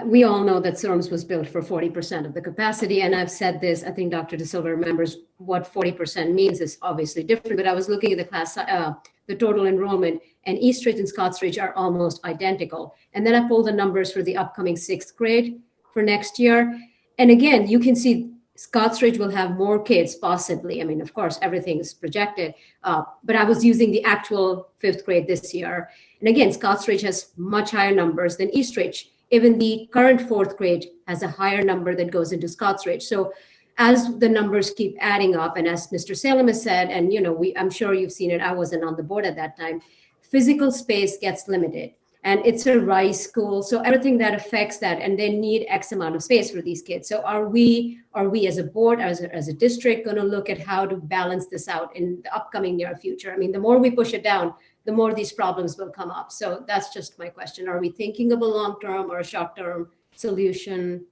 We all know that SORMS was built for 40% of the capacity, and I've said this, I think Dr. De Silva remembers what 40% means is obviously different, but I was looking at the total enrollment, and East Ridge and Scotts Ridge are almost identical. And then I pulled the numbers for the upcoming 6th grade for next year. And again, you can see Scotts Ridge will have more kids possibly. I mean, of course, everything is projected, but I was using the actual 5th grade this year. And again, Scotts Ridge has much higher numbers than East Ridge. Even the current 4th grade has a higher number that goes into Scotts Ridge. So as the numbers keep adding up, and as Mr. Salem has said, and I'm sure you've seen it, I wasn't on the board at that time, physical space gets limited. And it's a RISE school, so everything that affects that, and they need X amount of space for these kids. So are we as a board, as a district, going to look at how to balance this out in the upcoming near future? I mean, the more we push it down, the more these problems will come up. So that's just my question. Are we thinking of a long-term or a short-term solution?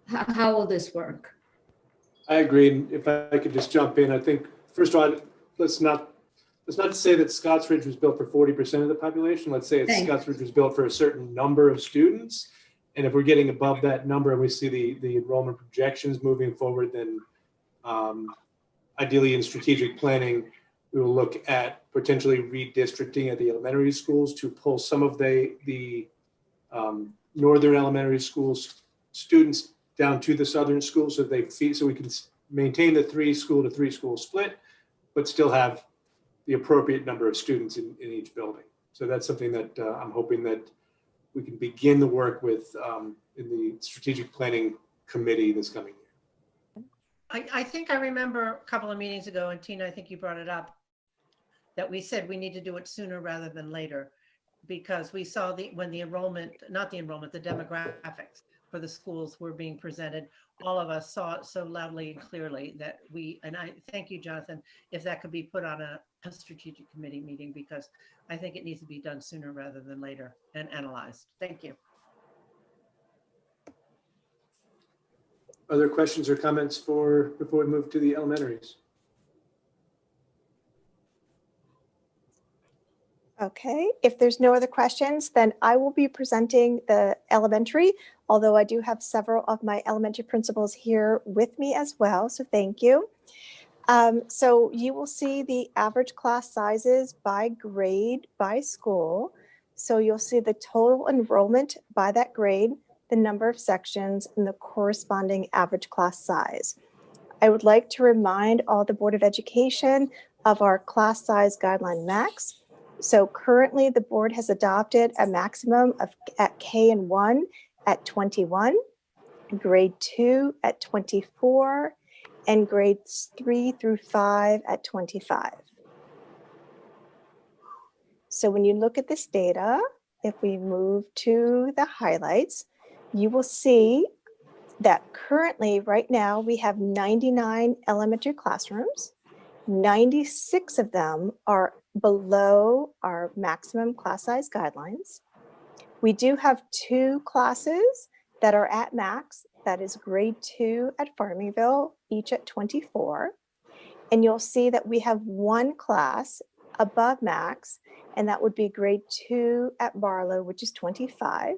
How will this work? I agree. And if I could just jump in, I think, first of all, let's not say that Scotts Ridge was built for 40% of the population. Let's say Scotts Ridge was built for a certain number of students. And if we're getting above that number and we see the enrollment projections moving forward, then ideally in strategic planning, we will look at potentially redistricting at the elementary schools to pull some of the northern elementary schools students down to the southern schools so we can maintain the 3-school to 3-school split, but still have the appropriate number of students in each building. So that's something that I'm hoping that we can begin the work with in the strategic planning committee this coming year. I think I remember a couple of meetings ago, and Tina, I think you brought it up, that we said we need to do it sooner rather than later, because we saw the demographics for the schools were being presented. All of us saw it so loudly and clearly that and I thank you, Jonathan, if that could be put on a strategic committee meeting, because I think it needs to be done sooner rather than later and analyzed. Thank you. Other questions or comments before we move to the elementaries? Okay, if there's no other questions, then I will be presenting the elementary, although I do have several of my elementary principals here with me as well, so thank you. So you will see the average class sizes by grade, by school. So you'll see the total enrollment by that grade, the number of sections, and the corresponding average class size. I would like to remind all the Board of Education of our class size guideline max. So currently the board has adopted a maximum at K and 1 at 21, grade 2 at 24, and grades 3 through 5 at 25. So when you look at this data, if we move to the highlights, you will see that currently right now we have 99 elementary classrooms. 96 of them are below our maximum class size guidelines. We do have 2 classes that are at max, that is grade 2 at Farmingville, each at 24. And you'll see that we have 1 class above max, and that would be grade 2 at Barlow, which is 25.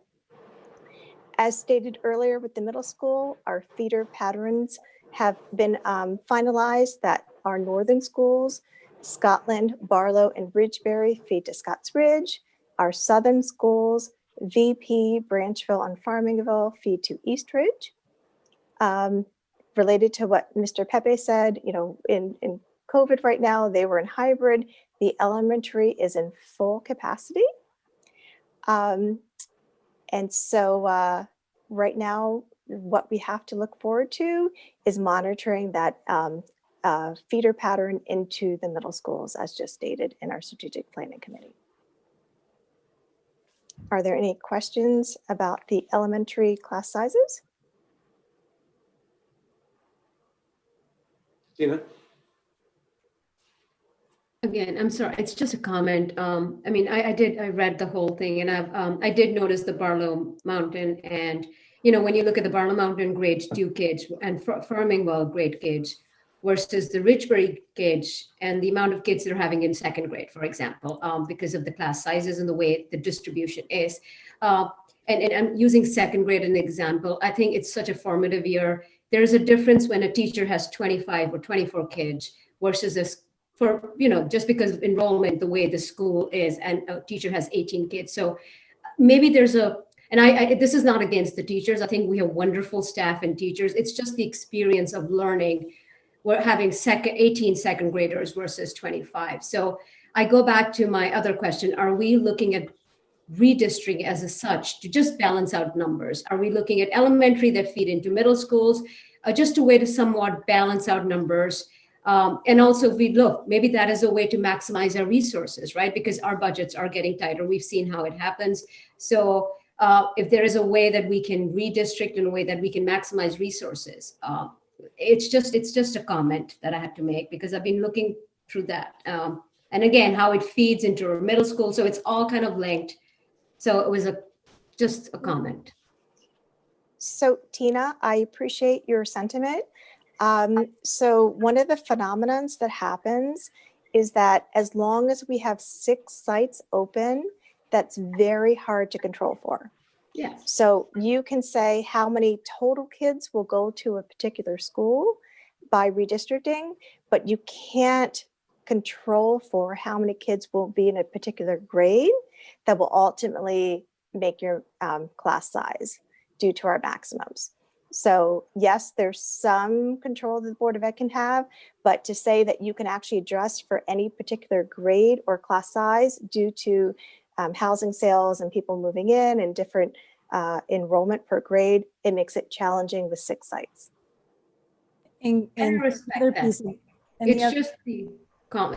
As stated earlier with the middle school, our feeder patterns have been finalized that our northern schools, Scotland, Barlow, and Ridgebury, feed to Scotts Ridge. Our southern schools, VP, Branchville, and Farmingville, feed to East Ridge. Related to what Mr. Pepe said, you know, in COVID right now, they were in hybrid. The elementary is in full capacity. And so right now, what we have to look forward to is monitoring that feeder pattern into the middle schools, as just stated in our strategic planning committee. Are there any questions about the elementary class sizes? Tina? Again, I'm sorry, it's just a comment. I mean, I read the whole thing, and I did notice the Barlow Mountain, and you know, when you look at the Barlow Mountain grade 2 kids and Farmingville grade kids versus the Ridgebury kids and the amount of kids they're having in second grade, for example, because of the class sizes and the way the distribution is. And I'm using second grade as an example. I think it's such a formative year. There's a difference when a teacher has 25 or 24 kids versus for, you know, just because of enrollment, the way the school is, and a teacher has 18 kids. So maybe there's and this is not against the teachers. I think we have wonderful staff and teachers. It's just the experience of learning. We're having 18 second graders versus 25. So I go back to my other question. Are we looking at redistricting as such to just balance out numbers? Are we looking at elementary that feed into middle schools, just a way to somewhat balance out numbers? And also, if we look, maybe that is a way to maximize our resources, right? Because our budgets are getting tighter. We've seen how it happens. So if there is a way that we can redistrict in a way that we can maximize resources, it's just a comment that I had to make because I've been looking through that. And again, how it feeds into our middle school. So it's all kind of linked. So it was just a comment. So Tina, I appreciate your sentiment. So one of the phenomenons that happens is that as long as we have 6 sites open, that's very hard to control for. Yes. So you can say how many total kids will go to a particular school by redistricting, but you can't control for how many kids will be in a particular grade that will ultimately make your class size due to our maximums. So yes, there's some control that the Board of Ed can have, but to say that you can actually adjust for any particular grade or class size due to housing sales and people moving in and different enrollment per grade, it makes it challenging with 6 sites. And respect that.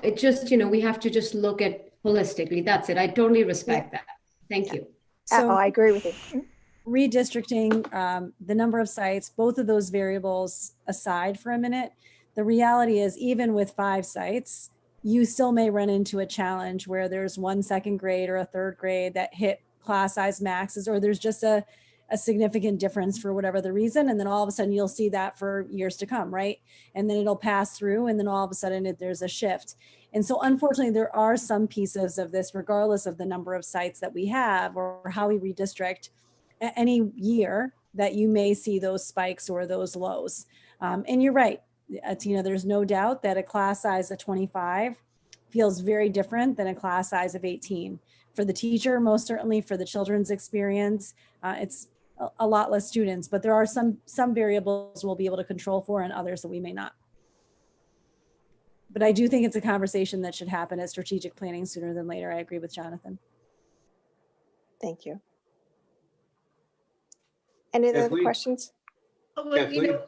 It's just, you know, we have to just look at holistically. That's it. I totally respect that. Thank you. So I agree with you. Redistricting, the number of sites, both of those variables aside for a minute, the reality is even with 5 sites, you still may run into a challenge where there's 1 second grade or a 3rd grade that hit class size maxes, or there's just a significant difference for whatever the reason. And then all of a sudden you'll see that for years to come, right? And then it'll pass through and then all of a sudden there's a shift. And so unfortunately, there are some pieces of this, regardless of the number of sites that we have or how we redistrict any year, that you may see those spikes or those lows. And you're right, Tina, there's no doubt that a class size of 25 feels very different than a class size of 18. For the teacher, most certainly for the children's experience, it's a lot less students, but there are some variables we'll be able to control for and others that we may not. But I do think it's a conversation that should happen at strategic planning sooner than later. I agree with Jonathan. Thank you. Any other questions? Well, you know,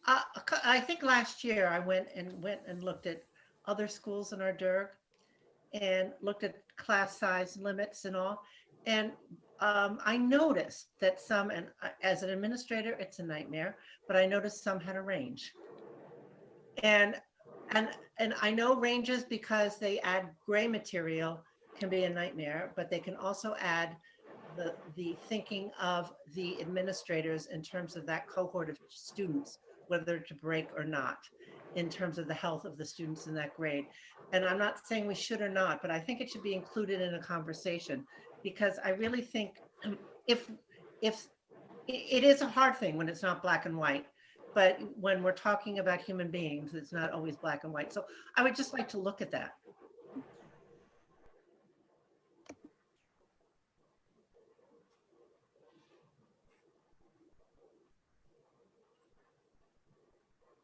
I think last year I went and looked at other schools in our DIRG and looked at class size limits and all. And I noticed that some, and as an administrator, it's a nightmare, but I noticed some had a range. And I know ranges because they add gray material can be a nightmare, but they can also add the thinking of the administrators in terms of that cohort of students, whether to break or not, in terms of the health of the students in that grade. And I'm not saying we should or not, but I think it should be included in a conversation, because I really think if it is a hard thing when it's not black and white, but when we're talking about human beings, it's not always black and white. So I would just like to look at that.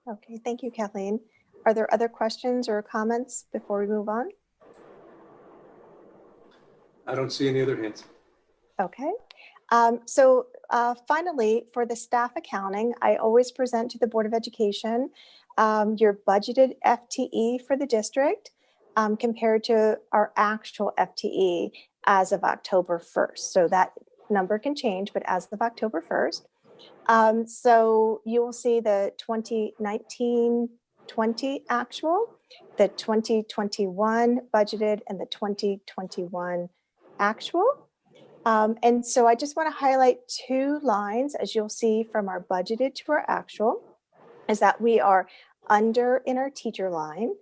Okay, thank you, Kathleen. Are there other questions or comments before we move on? I don't see any other hands. Okay. Finally, for the staff accounting, I always present to the Board of Education your budgeted FTE for the district compared to our actual FTE as of October 1st. So that number can change, but as of October 1st. So you will see the 2019-20 actual, the 2021 budgeted, and the 2021 actual. And so I just want to highlight two lines, as you'll see from our budgeted to our actual, is that we are under in our teacher line.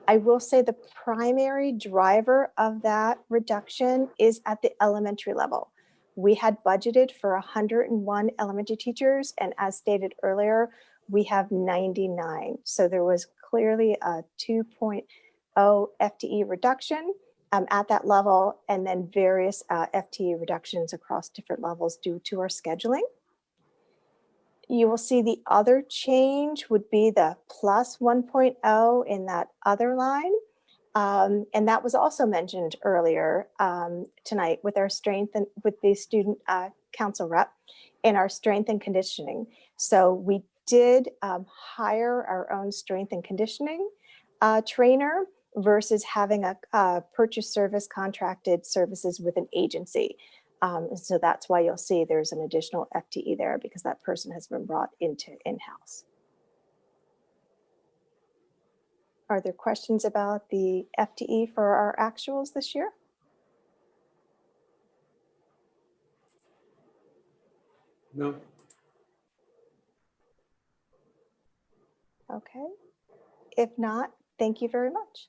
I will say the primary driver of that reduction is at the elementary level. We had budgeted for 101 elementary teachers, and as stated earlier, we have 99. So there was clearly a 2.0 FTE reduction at that level, and then various FTE reductions across different levels due to our scheduling. You will see the other change would be the plus 1.0 in that other line. And that was also mentioned earlier tonight with our strength and with the student council rep and our strength and conditioning. So we did hire our own strength and conditioning trainer versus having a purchase service contracted services with an agency. So that's why you'll see there's an additional FTE there, because that person has been brought into in-house. Are there questions about the FTE for our actuals this year? No. Okay. If not, thank you very much.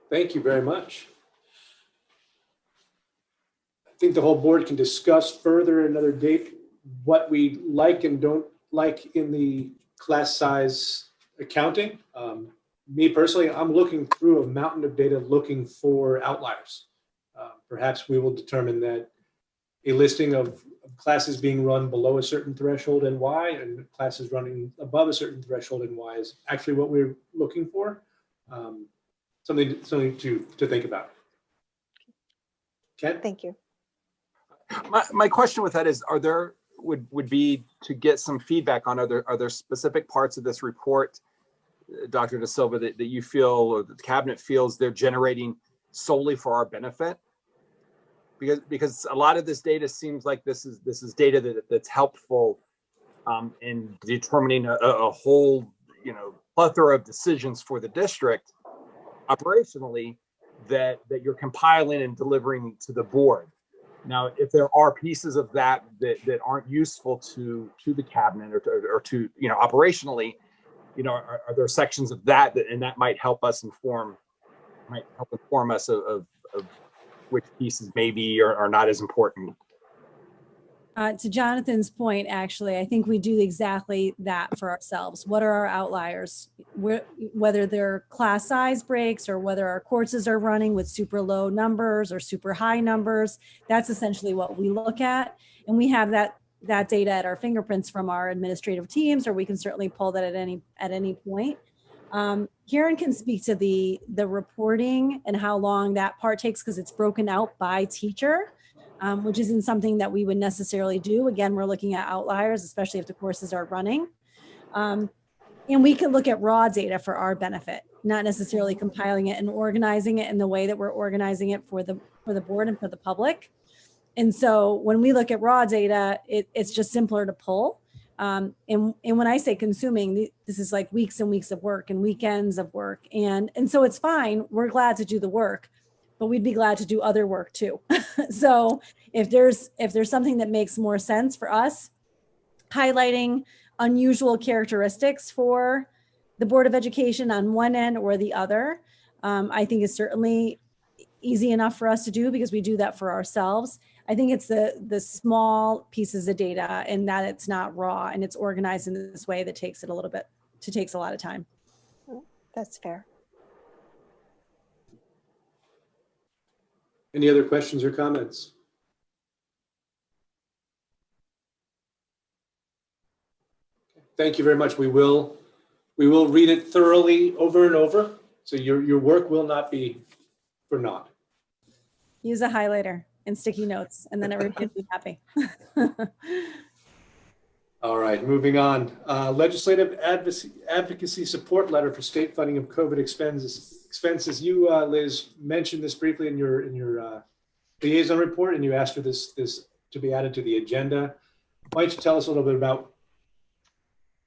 Thank you very much. I think the whole board can discuss further another date what we like and don't like in the class size accounting. Me personally, I'm looking through a mountain of data looking for outliers. Perhaps we will determine that a listing of classes being run below a certain threshold and why, and classes running above a certain threshold and why is actually what we're looking for. Something to think about. Ken? Thank you. My question with that is, would be to get some feedback on, are there specific parts of this report, Dr. De Silva, that you feel, or the cabinet feels, they're generating solely for our benefit? Because a lot of this data seems like this is data that's helpful in determining a whole plethora of decisions for the district operationally that you're compiling and delivering to the board. Now, if there are pieces of that aren't useful to the cabinet or to operationally, are there sections of that and that might help inform us of which pieces maybe are not as important? To Jonathan's point, actually, I think we do exactly that for ourselves. What are our outliers? Whether they're class size breaks or whether our courses are running with super low numbers or super high numbers, that's essentially what we look at. And we have that data at our fingerprints from our administrative teams, or we can certainly pull that at any point. Karen can speak to the reporting and how long that part takes, because it's broken out by teacher. Which isn't something that we would necessarily do. Again, we're looking at outliers, especially if the courses are running. And we can look at raw data for our benefit, not necessarily compiling it and organizing it in the way that we're organizing it for the board and for the public. And so when we look at raw data, it's just simpler to pull. And when I say consuming, this is like weeks and weeks of work and weekends of work. And so it's fine. We're glad to do the work, but we'd be glad to do other work too. So if there's something that makes more sense for us, highlighting unusual characteristics for the Board of Education on one end or the other, I think is certainly easy enough for us to do, because we do that for ourselves. I think it's the small pieces of data and that it's not raw and it's organized in this way that takes it takes a lot of time. That's fair. Any other questions or comments? Thank you very much. We will read it thoroughly over and over. So your work will not be for naught. Use a highlighter and sticky notes, and then everybody will be happy. All right, moving on. Legislative advocacy support letter for state funding of COVID expenses. You, Liz, mentioned this briefly in your liaison report, and you asked for this to be added to the agenda. Why don't you tell us a little bit about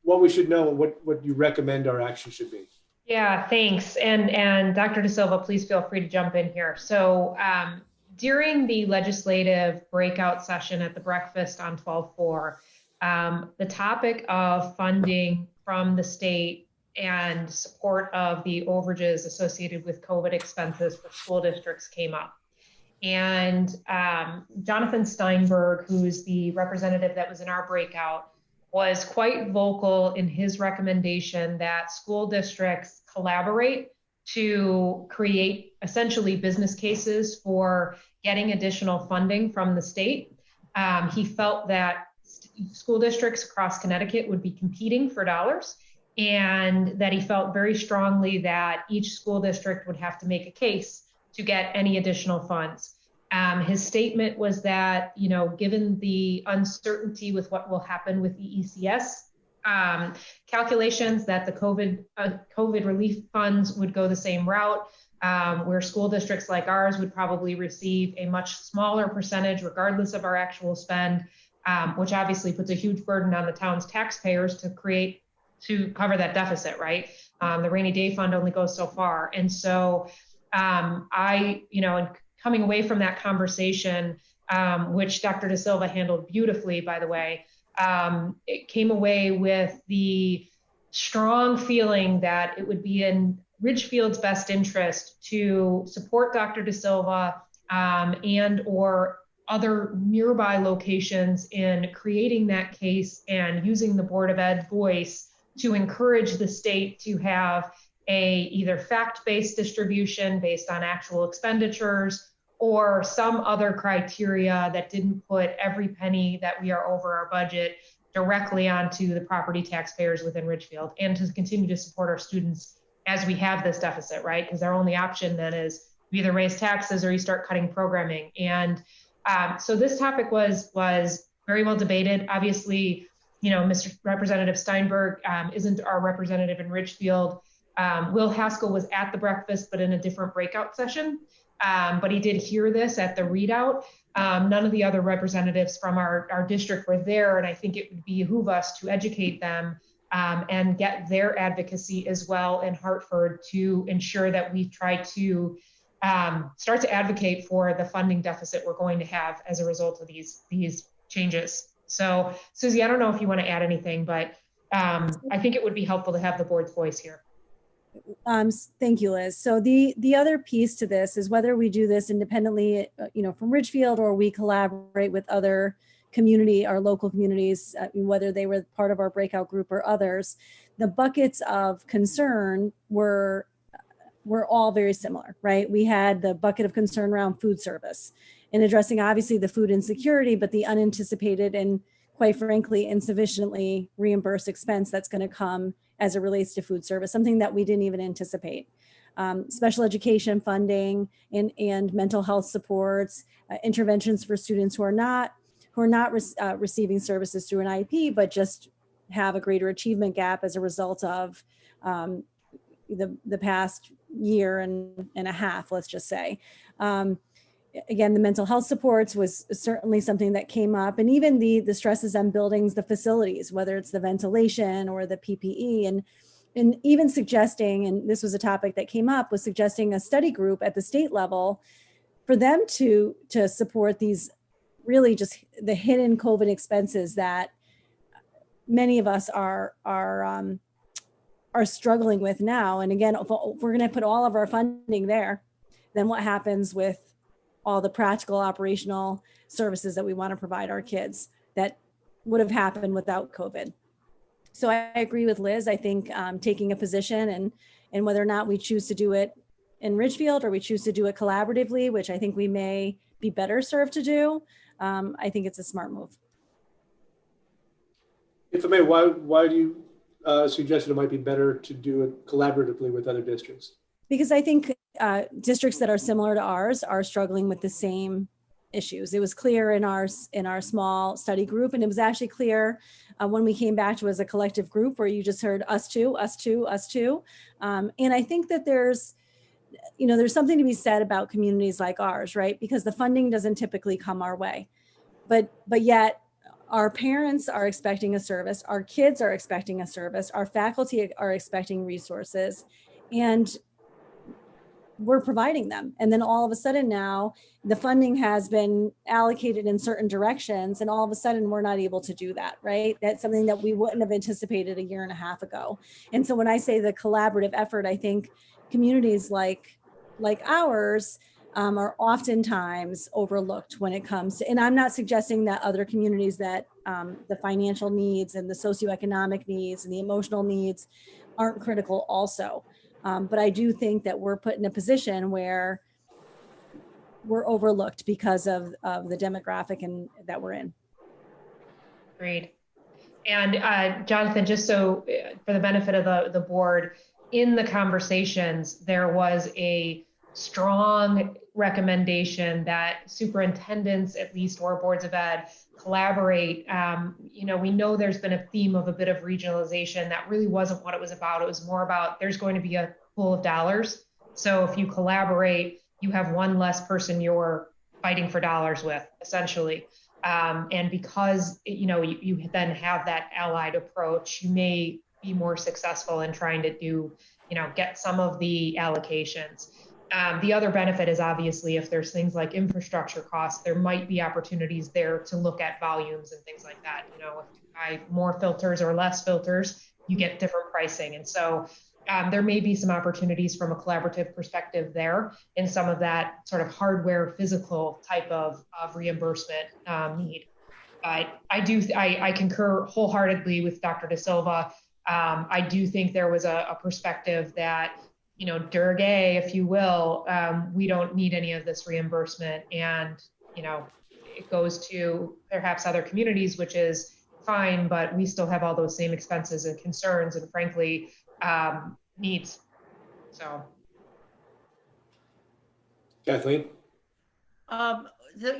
what we should know and what you recommend our action should be? Yeah, thanks. And Dr. De Silva, please feel free to jump in here. So during the legislative breakout session at the breakfast on 12/4, the topic of funding from the state and support of the overages associated with COVID expenses for school districts came up. And Jonathan Steinberg, who's the representative that was in our breakout, was quite vocal in his recommendation that school districts collaborate to create essentially business cases for getting additional funding from the state. He felt that school districts across Connecticut would be competing for dollars, and that he felt very strongly that each school district would have to make a case to get any additional funds. His statement was that, you know, given the uncertainty with what will happen with the ECS calculations, that the COVID relief funds would go the same route, where school districts like ours would probably receive a much smaller percentage regardless of our actual spend, which obviously puts a huge burden on the town's taxpayers to cover that deficit, right? The rainy day fund only goes so far. And so coming away from that conversation, which Dr. De Silva handled beautifully, by the way, it came away with the strong feeling that it would be in Ridgefield's best interest to support Dr. De Silva and or other nearby locations in creating that case and using the Board of Ed voice to encourage the state to have a either fact-based distribution based on actual expenditures or some other criteria that didn't put every penny that we are over our budget directly onto the property taxpayers within Ridgefield, and to continue to support our students as we have this deficit, right? Because our only option then is you either raise taxes or you start cutting programming. And so this topic was very well debated. Obviously, you know, Mr. Representative Steinberg isn't our representative in Ridgefield. Will Haskell was at the breakfast, but in a different breakout session. But he did hear this at the readout. None of the other representatives from our district were there, and I think it would behoove us to educate them and get their advocacy as well in Hartford to ensure that we try to start to advocate for the funding deficit we're going to have as a result of these changes. So, Susie, I don't know if you want to add anything, but I think it would be helpful to have the board's voice here. Thank you, Liz. So the other piece to this is whether we do this independently, from Ridgefield, or we collaborate with other our local communities, whether they were part of our breakout group or others. The buckets of concern were all very similar, right? We had the bucket of concern around food service and addressing obviously the food insecurity, but the unanticipated and quite frankly, insufficiently reimbursed expense that's going to come as it relates to food service, something that we didn't even anticipate. Special education funding and mental health supports, interventions for students who are not receiving services through an IEP, but just have a greater achievement gap as a result of the past year and a half, let's just say. Again, the mental health supports was certainly something that came up, and even the stresses on buildings, the facilities, whether it's the ventilation or the PPE, and even suggesting, and this was a topic that came up, was suggesting a study group at the state level for them to support these really just the hidden COVID expenses that many of us are struggling with now. And again, if we're going to put all of our funding there, then what happens with all the practical operational services that we want to provide our kids that would have happened without COVID. So I agree with Liz. I think taking a position and whether or not we choose to do it in Ridgefield or we choose to do it collaboratively, which I think we may be better served to do, I think it's a smart move. If I may, why do you suggest it might be better to do it collaboratively with other districts? Because I think districts that are similar to ours are struggling with the same issues. It was clear in our small study group, and it was actually clear when we came back to as a collective group where you just heard us too, us too, us too. And I think that there's something to be said about communities like ours, right? Because the funding doesn't typically come our way, but yet our parents are expecting a service, our kids are expecting a service, our faculty are expecting resources, and we're providing them. And then all of a sudden now the funding has been allocated in certain directions, and all of a sudden we're not able to do that, right? That's something that we wouldn't have anticipated a year and a half ago. And so when I say the collaborative effort, I think communities like ours are oftentimes overlooked when it comes to, and I'm not suggesting that other communities that the financial needs and the socioeconomic needs and the emotional needs aren't critical also. But I do think that we're put in a position where we're overlooked because of the demographic and that we're in. Agreed. And Jonathan, just so for the benefit of the board, in the conversations, there was a strong recommendation that superintendents, at least, or boards of ed, collaborate. We know there's been a theme of a bit of regionalization. That really wasn't what it was about. It was more about there's going to be a pool of dollars. So if you collaborate, you have one less person you're fighting for dollars with, essentially. And because you then have that allied approach, you may be more successful in trying to get some of the allocations. The other benefit is obviously if there's things like infrastructure costs, there might be opportunities there to look at volumes and things like that. If you buy more filters or less filters, you get different pricing. And so there may be some opportunities from a collaborative perspective there in some of that sort of hardware, physical type of reimbursement need. I concur wholeheartedly with Dr. De Silva. I do think there was a perspective that Durg A, if you will, we don't need any of this reimbursement. And, it goes to perhaps other communities, which is fine, but we still have all those same expenses and concerns and frankly, needs. So. Kathleen?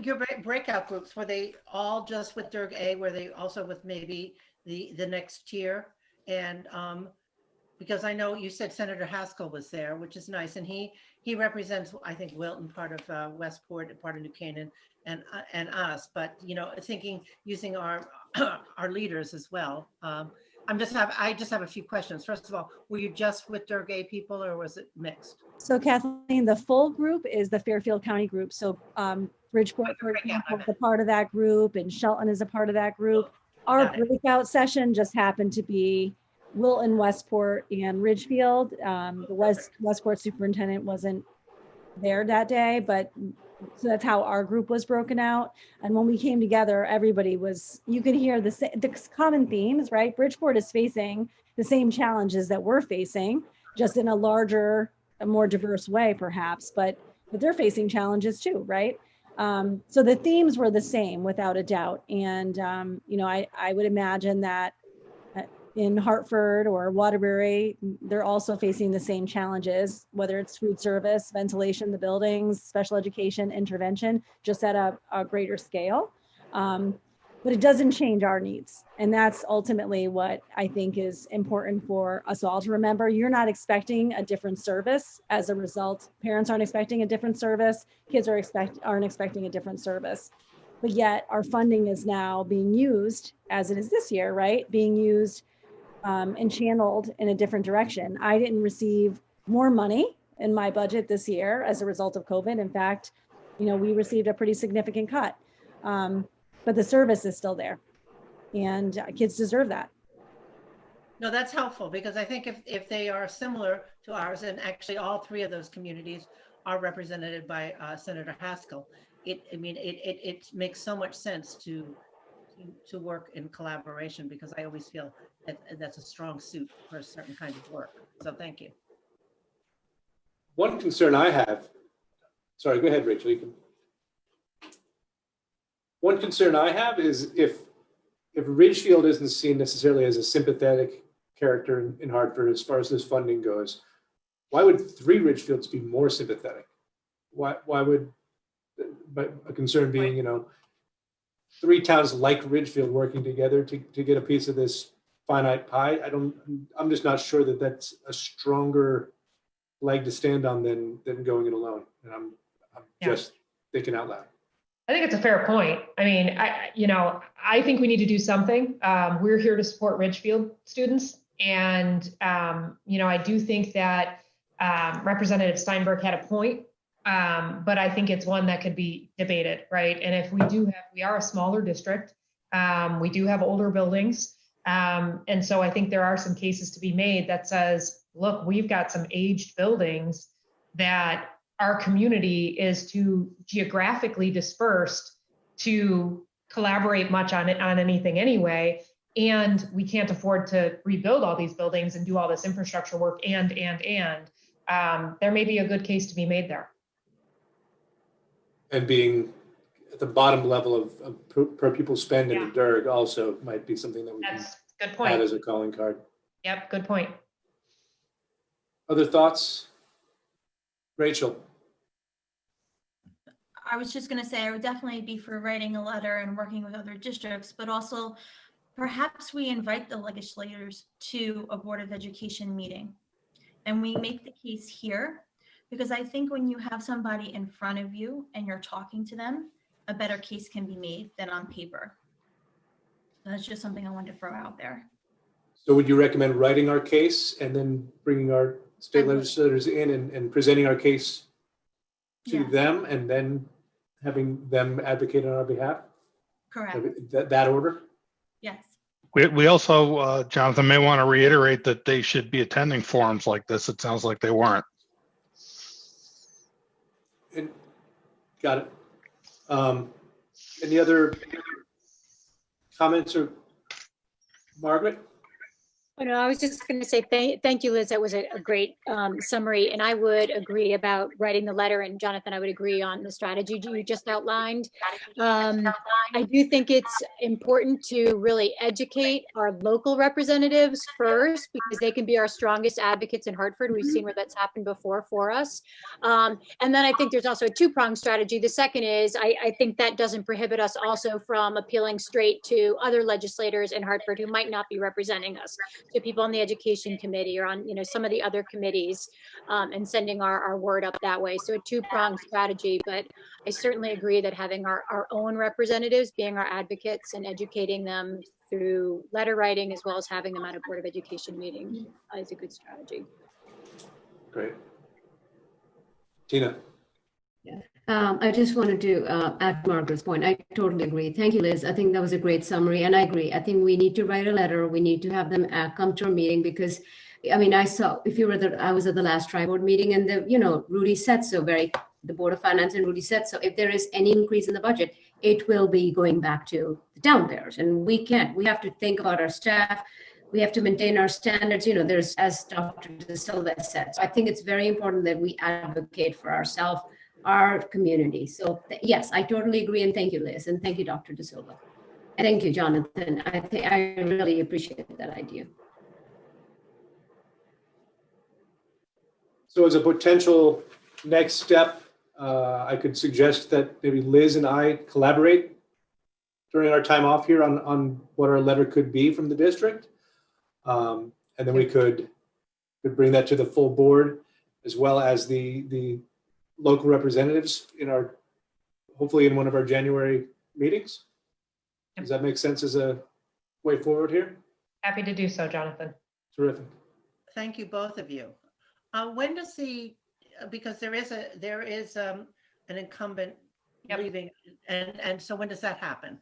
Your breakout groups, were they all just with Durg A? Were they also with maybe the next tier? And because I know you said Senator Haskell was there, which is nice, and he represents, I think, Wilton, part of Westport, and part of New Canaan, and us. But thinking using our leaders as well. I just have a few questions. First of all, were you just with Durg A people, or was it mixed? So Kathleen, the full group is the Fairfield County group. So Bridgeport, for example, is a part of that group, and Shelton is a part of that group. Our breakout session just happened to be Wilton, Westport, and Ridgefield. The Westport superintendent wasn't there that day, but so that's how our group was broken out. And when we came together, everybody you could hear the common themes, right? Bridgeport is facing the same challenges that we're facing, just in a larger, a more diverse way, perhaps, but they're facing challenges too, right? So the themes were the same without a doubt. And, I would imagine that in Hartford or Waterbury, they're also facing the same challenges, whether it's food service, ventilation, the buildings, special education, intervention, just at a greater scale. But it doesn't change our needs. And that's ultimately what I think is important for us all to remember. You're not expecting a different service as a result. Parents aren't expecting a different service. Kids aren't expecting a different service. But yet our funding is now being used, as it is this year, right? Being used and channeled in a different direction. I didn't receive more money in my budget this year as a result of COVID. In fact, we received a pretty significant cut. But the service is still there, and kids deserve that. No, that's helpful, because I think if they are similar to ours, and actually all three of those communities our representative by Senator Haskell. I mean, it makes so much sense to work in collaboration, because I always feel that that's a strong suit for a certain kind of work. So thank you. One concern I have, sorry, go ahead, Rachel. You can. One concern I have is if Ridgefield isn't seen necessarily as a sympathetic character in Hartford as far as this funding goes, why would 3 Ridgefields be more sympathetic? Why would, but a concern being, you know, 3 towns like Ridgefield working together to get a piece of this finite pie? I'm just not sure that that's a stronger leg to stand on than going it alone. And I'm just thinking out loud. I think it's a fair point. I mean, I think we need to do something. We're here to support Ridgefield students. And, I do think that Representative Steinberg had a point, but I think it's one that could be debated, right? And if we are a smaller district, we do have older buildings. And so I think there are some cases to be made that says, look, we've got some aged buildings that our community is too geographically dispersed to collaborate much on anything anyway. And we can't afford to rebuild all these buildings and do all this infrastructure work and there may be a good case to be made there. And being at the bottom level of per pupil spend in the DERG also might be something that we good point. Add as a calling card. Yep, good point. Other thoughts? Rachel? I was just going to say I would definitely be for writing a letter and working with other districts, but also perhaps we invite the legislators to a Board of Education meeting and we make the case here, because I think when you have somebody in front of you and you're talking to them, a better case can be made than on paper. That's just something I wanted to throw out there. So would you recommend writing our case and then bringing our state legislators in and presenting our case to them and then having them advocate on our behalf? Correct. That order? Yes. We also, Jonathan, may want to reiterate that they should be attending forums like this. It sounds like they weren't. Got it. Any other comments or Margaret? Oh, no, I was just going to say thank you, Liz. That was a great summary. And I would agree about writing the letter. And Jonathan, I would agree on the strategy you just outlined. I do think it's important to really educate our local representatives first, because they can be our strongest advocates in Hartford. We've seen where that's happened before for us. And then I think there's also a 2-pronged strategy. The second is I think that doesn't prohibit us also from appealing straight to other legislators in Hartford who might not be representing us. To people on the education committee or on some of the other committees, and sending our word up that way. So a 2-pronged strategy, but I certainly agree that having our own representatives being our advocates and educating them through letter writing, as well as having them at a Board of Education meeting, is a good strategy. Great. Tina. I just wanted to add to Margaret's point. I totally agree. Thank you, Liz. I think that was a great summary, and I agree. I think we need to write a letter. We need to have them come to our meeting, because, I mean, I saw, if you were I was at the last tri-board meeting, and Rudy said so. The Board of Finance and Rudy said so. If there is any increase in the budget, it will be going back to the town payers, and we can't. We have to think about our staff. We have to maintain our standards. There's, as Dr. De Silva said. So I think it's very important that we advocate for ourselves, our community. So yes, I totally agree. And thank you, Liz. And thank you, Dr. De Silva. And thank you, Jonathan. I really appreciate that idea. So as a potential next step, I could suggest that maybe Liz and I collaborate during our time off here on what our letter could be from the district. And then we could bring that to the full board, as well as the local representatives hopefully in one of our January meetings. Does that make sense as a way forward here? Happy to do so, Jonathan. Terrific. Thank you, both of you. When does because there is an incumbent leaving, and so when does that happen?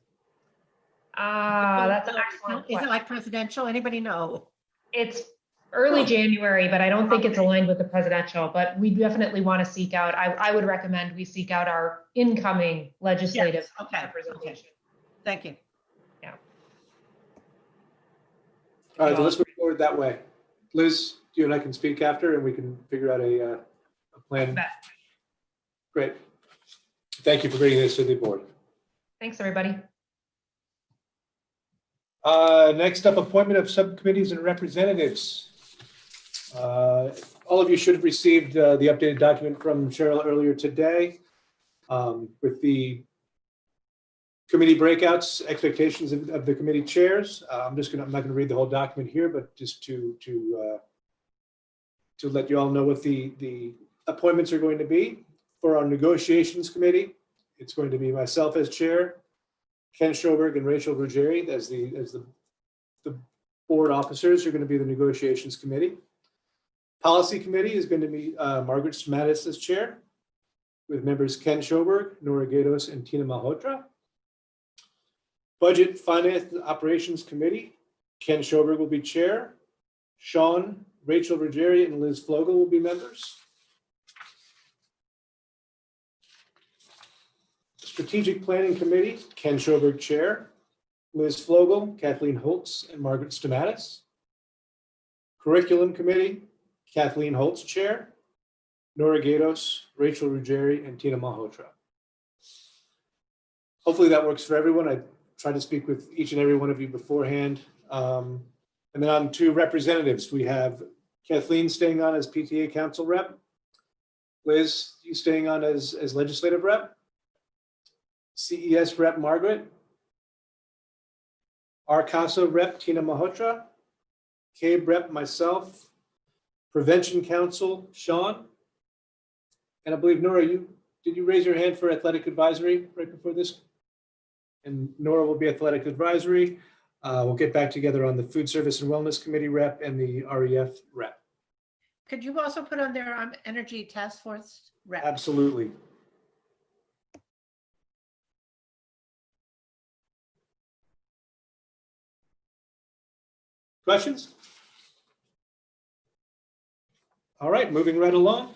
That's an excellent question. Is it like presidential? Anybody know? It's early January, but I don't think it's aligned with the presidential, but we definitely want to seek out, I would recommend we seek out our incoming legislative representation. Thank you. Yeah. All right, so let's move forward that way. Liz, you and I can speak after and we can figure out a plan. Great. Thank you for bringing this to the board. Thanks, everybody. Next up, appointment of subcommittees and representatives. All of you should have received the updated document from Cheryl earlier today with the committee breakouts, expectations of the committee chairs. I'm not going to read the whole document here, but just to let you all know what the appointments are going to be. For our negotiations committee, it's going to be myself as chair, Ken Schoberg and Rachel Ruggieri as the board officers are going to be the negotiations committee. Policy committee is going to be Margaret Smatis as chair, with members Ken Schoberg, Nora Gatos, and Tina Malhotra. Budget, Finance, and Operations Committee, Ken Schoberg will be chair. Sean, Rachel Ruggieri, and Liz Flogel will be members. Strategic Planning Committee, Ken Schoberg chair. Liz Flogel, Kathleen Holtz, and Margaret Stamatis. Curriculum Committee, Kathleen Holtz chair. Nora Gatos, Rachel Ruggieri, and Tina Malhotra. Hopefully that works for everyone. I tried to speak with each and every one of you beforehand. And then on to representatives. We have Kathleen staying on as PTA Council Rep. Liz, you staying on as Legislative Rep. CES Rep Margaret. RCASA Rep Tina Malhotra. CABE Rep myself. Prevention Council Sean. And I believe Nora, did you raise your hand for Athletic Advisory right before this? And Nora will be Athletic Advisory. We'll get back together on the Food Service and Wellness Committee Rep and the REF Rep. Could you also put on there Energy Task Force Rep? Absolutely. Questions? All right, moving right along.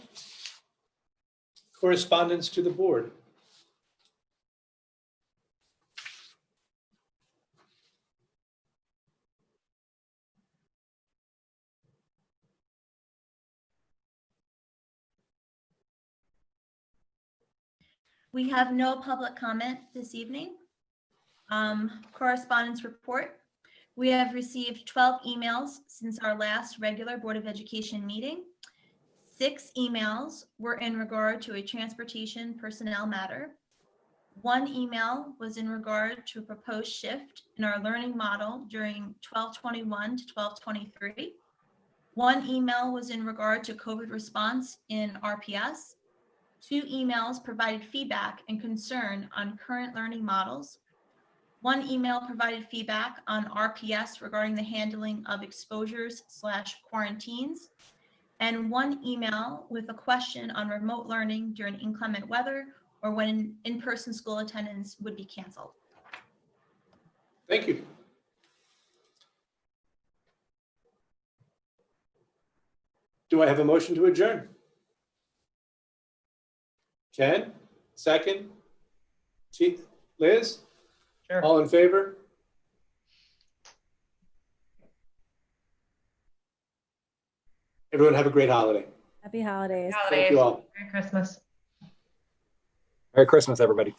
Correspondence to the board. We have no public comment this evening. Correspondence report. We have received 12 emails since our last regular Board of Education meeting. 6 emails were in regard to a transportation personnel matter. 1 email was in regard to a proposed shift in our learning model during 1221 to 1223. 1 email was in regard to COVID response in RPS. 2 emails provided feedback and concern on current learning models. 1 email provided feedback on RPS regarding the handling of exposures/quarantines. And 1 email with a question on remote learning during inclement weather or when in-person school attendance would be canceled. Thank you. Do I have a motion to adjourn? Ken, second. Liz? Sure. All in favor? Everyone have a great holiday. Happy holidays. Thank you all. Merry Christmas. Merry Christmas, everybody.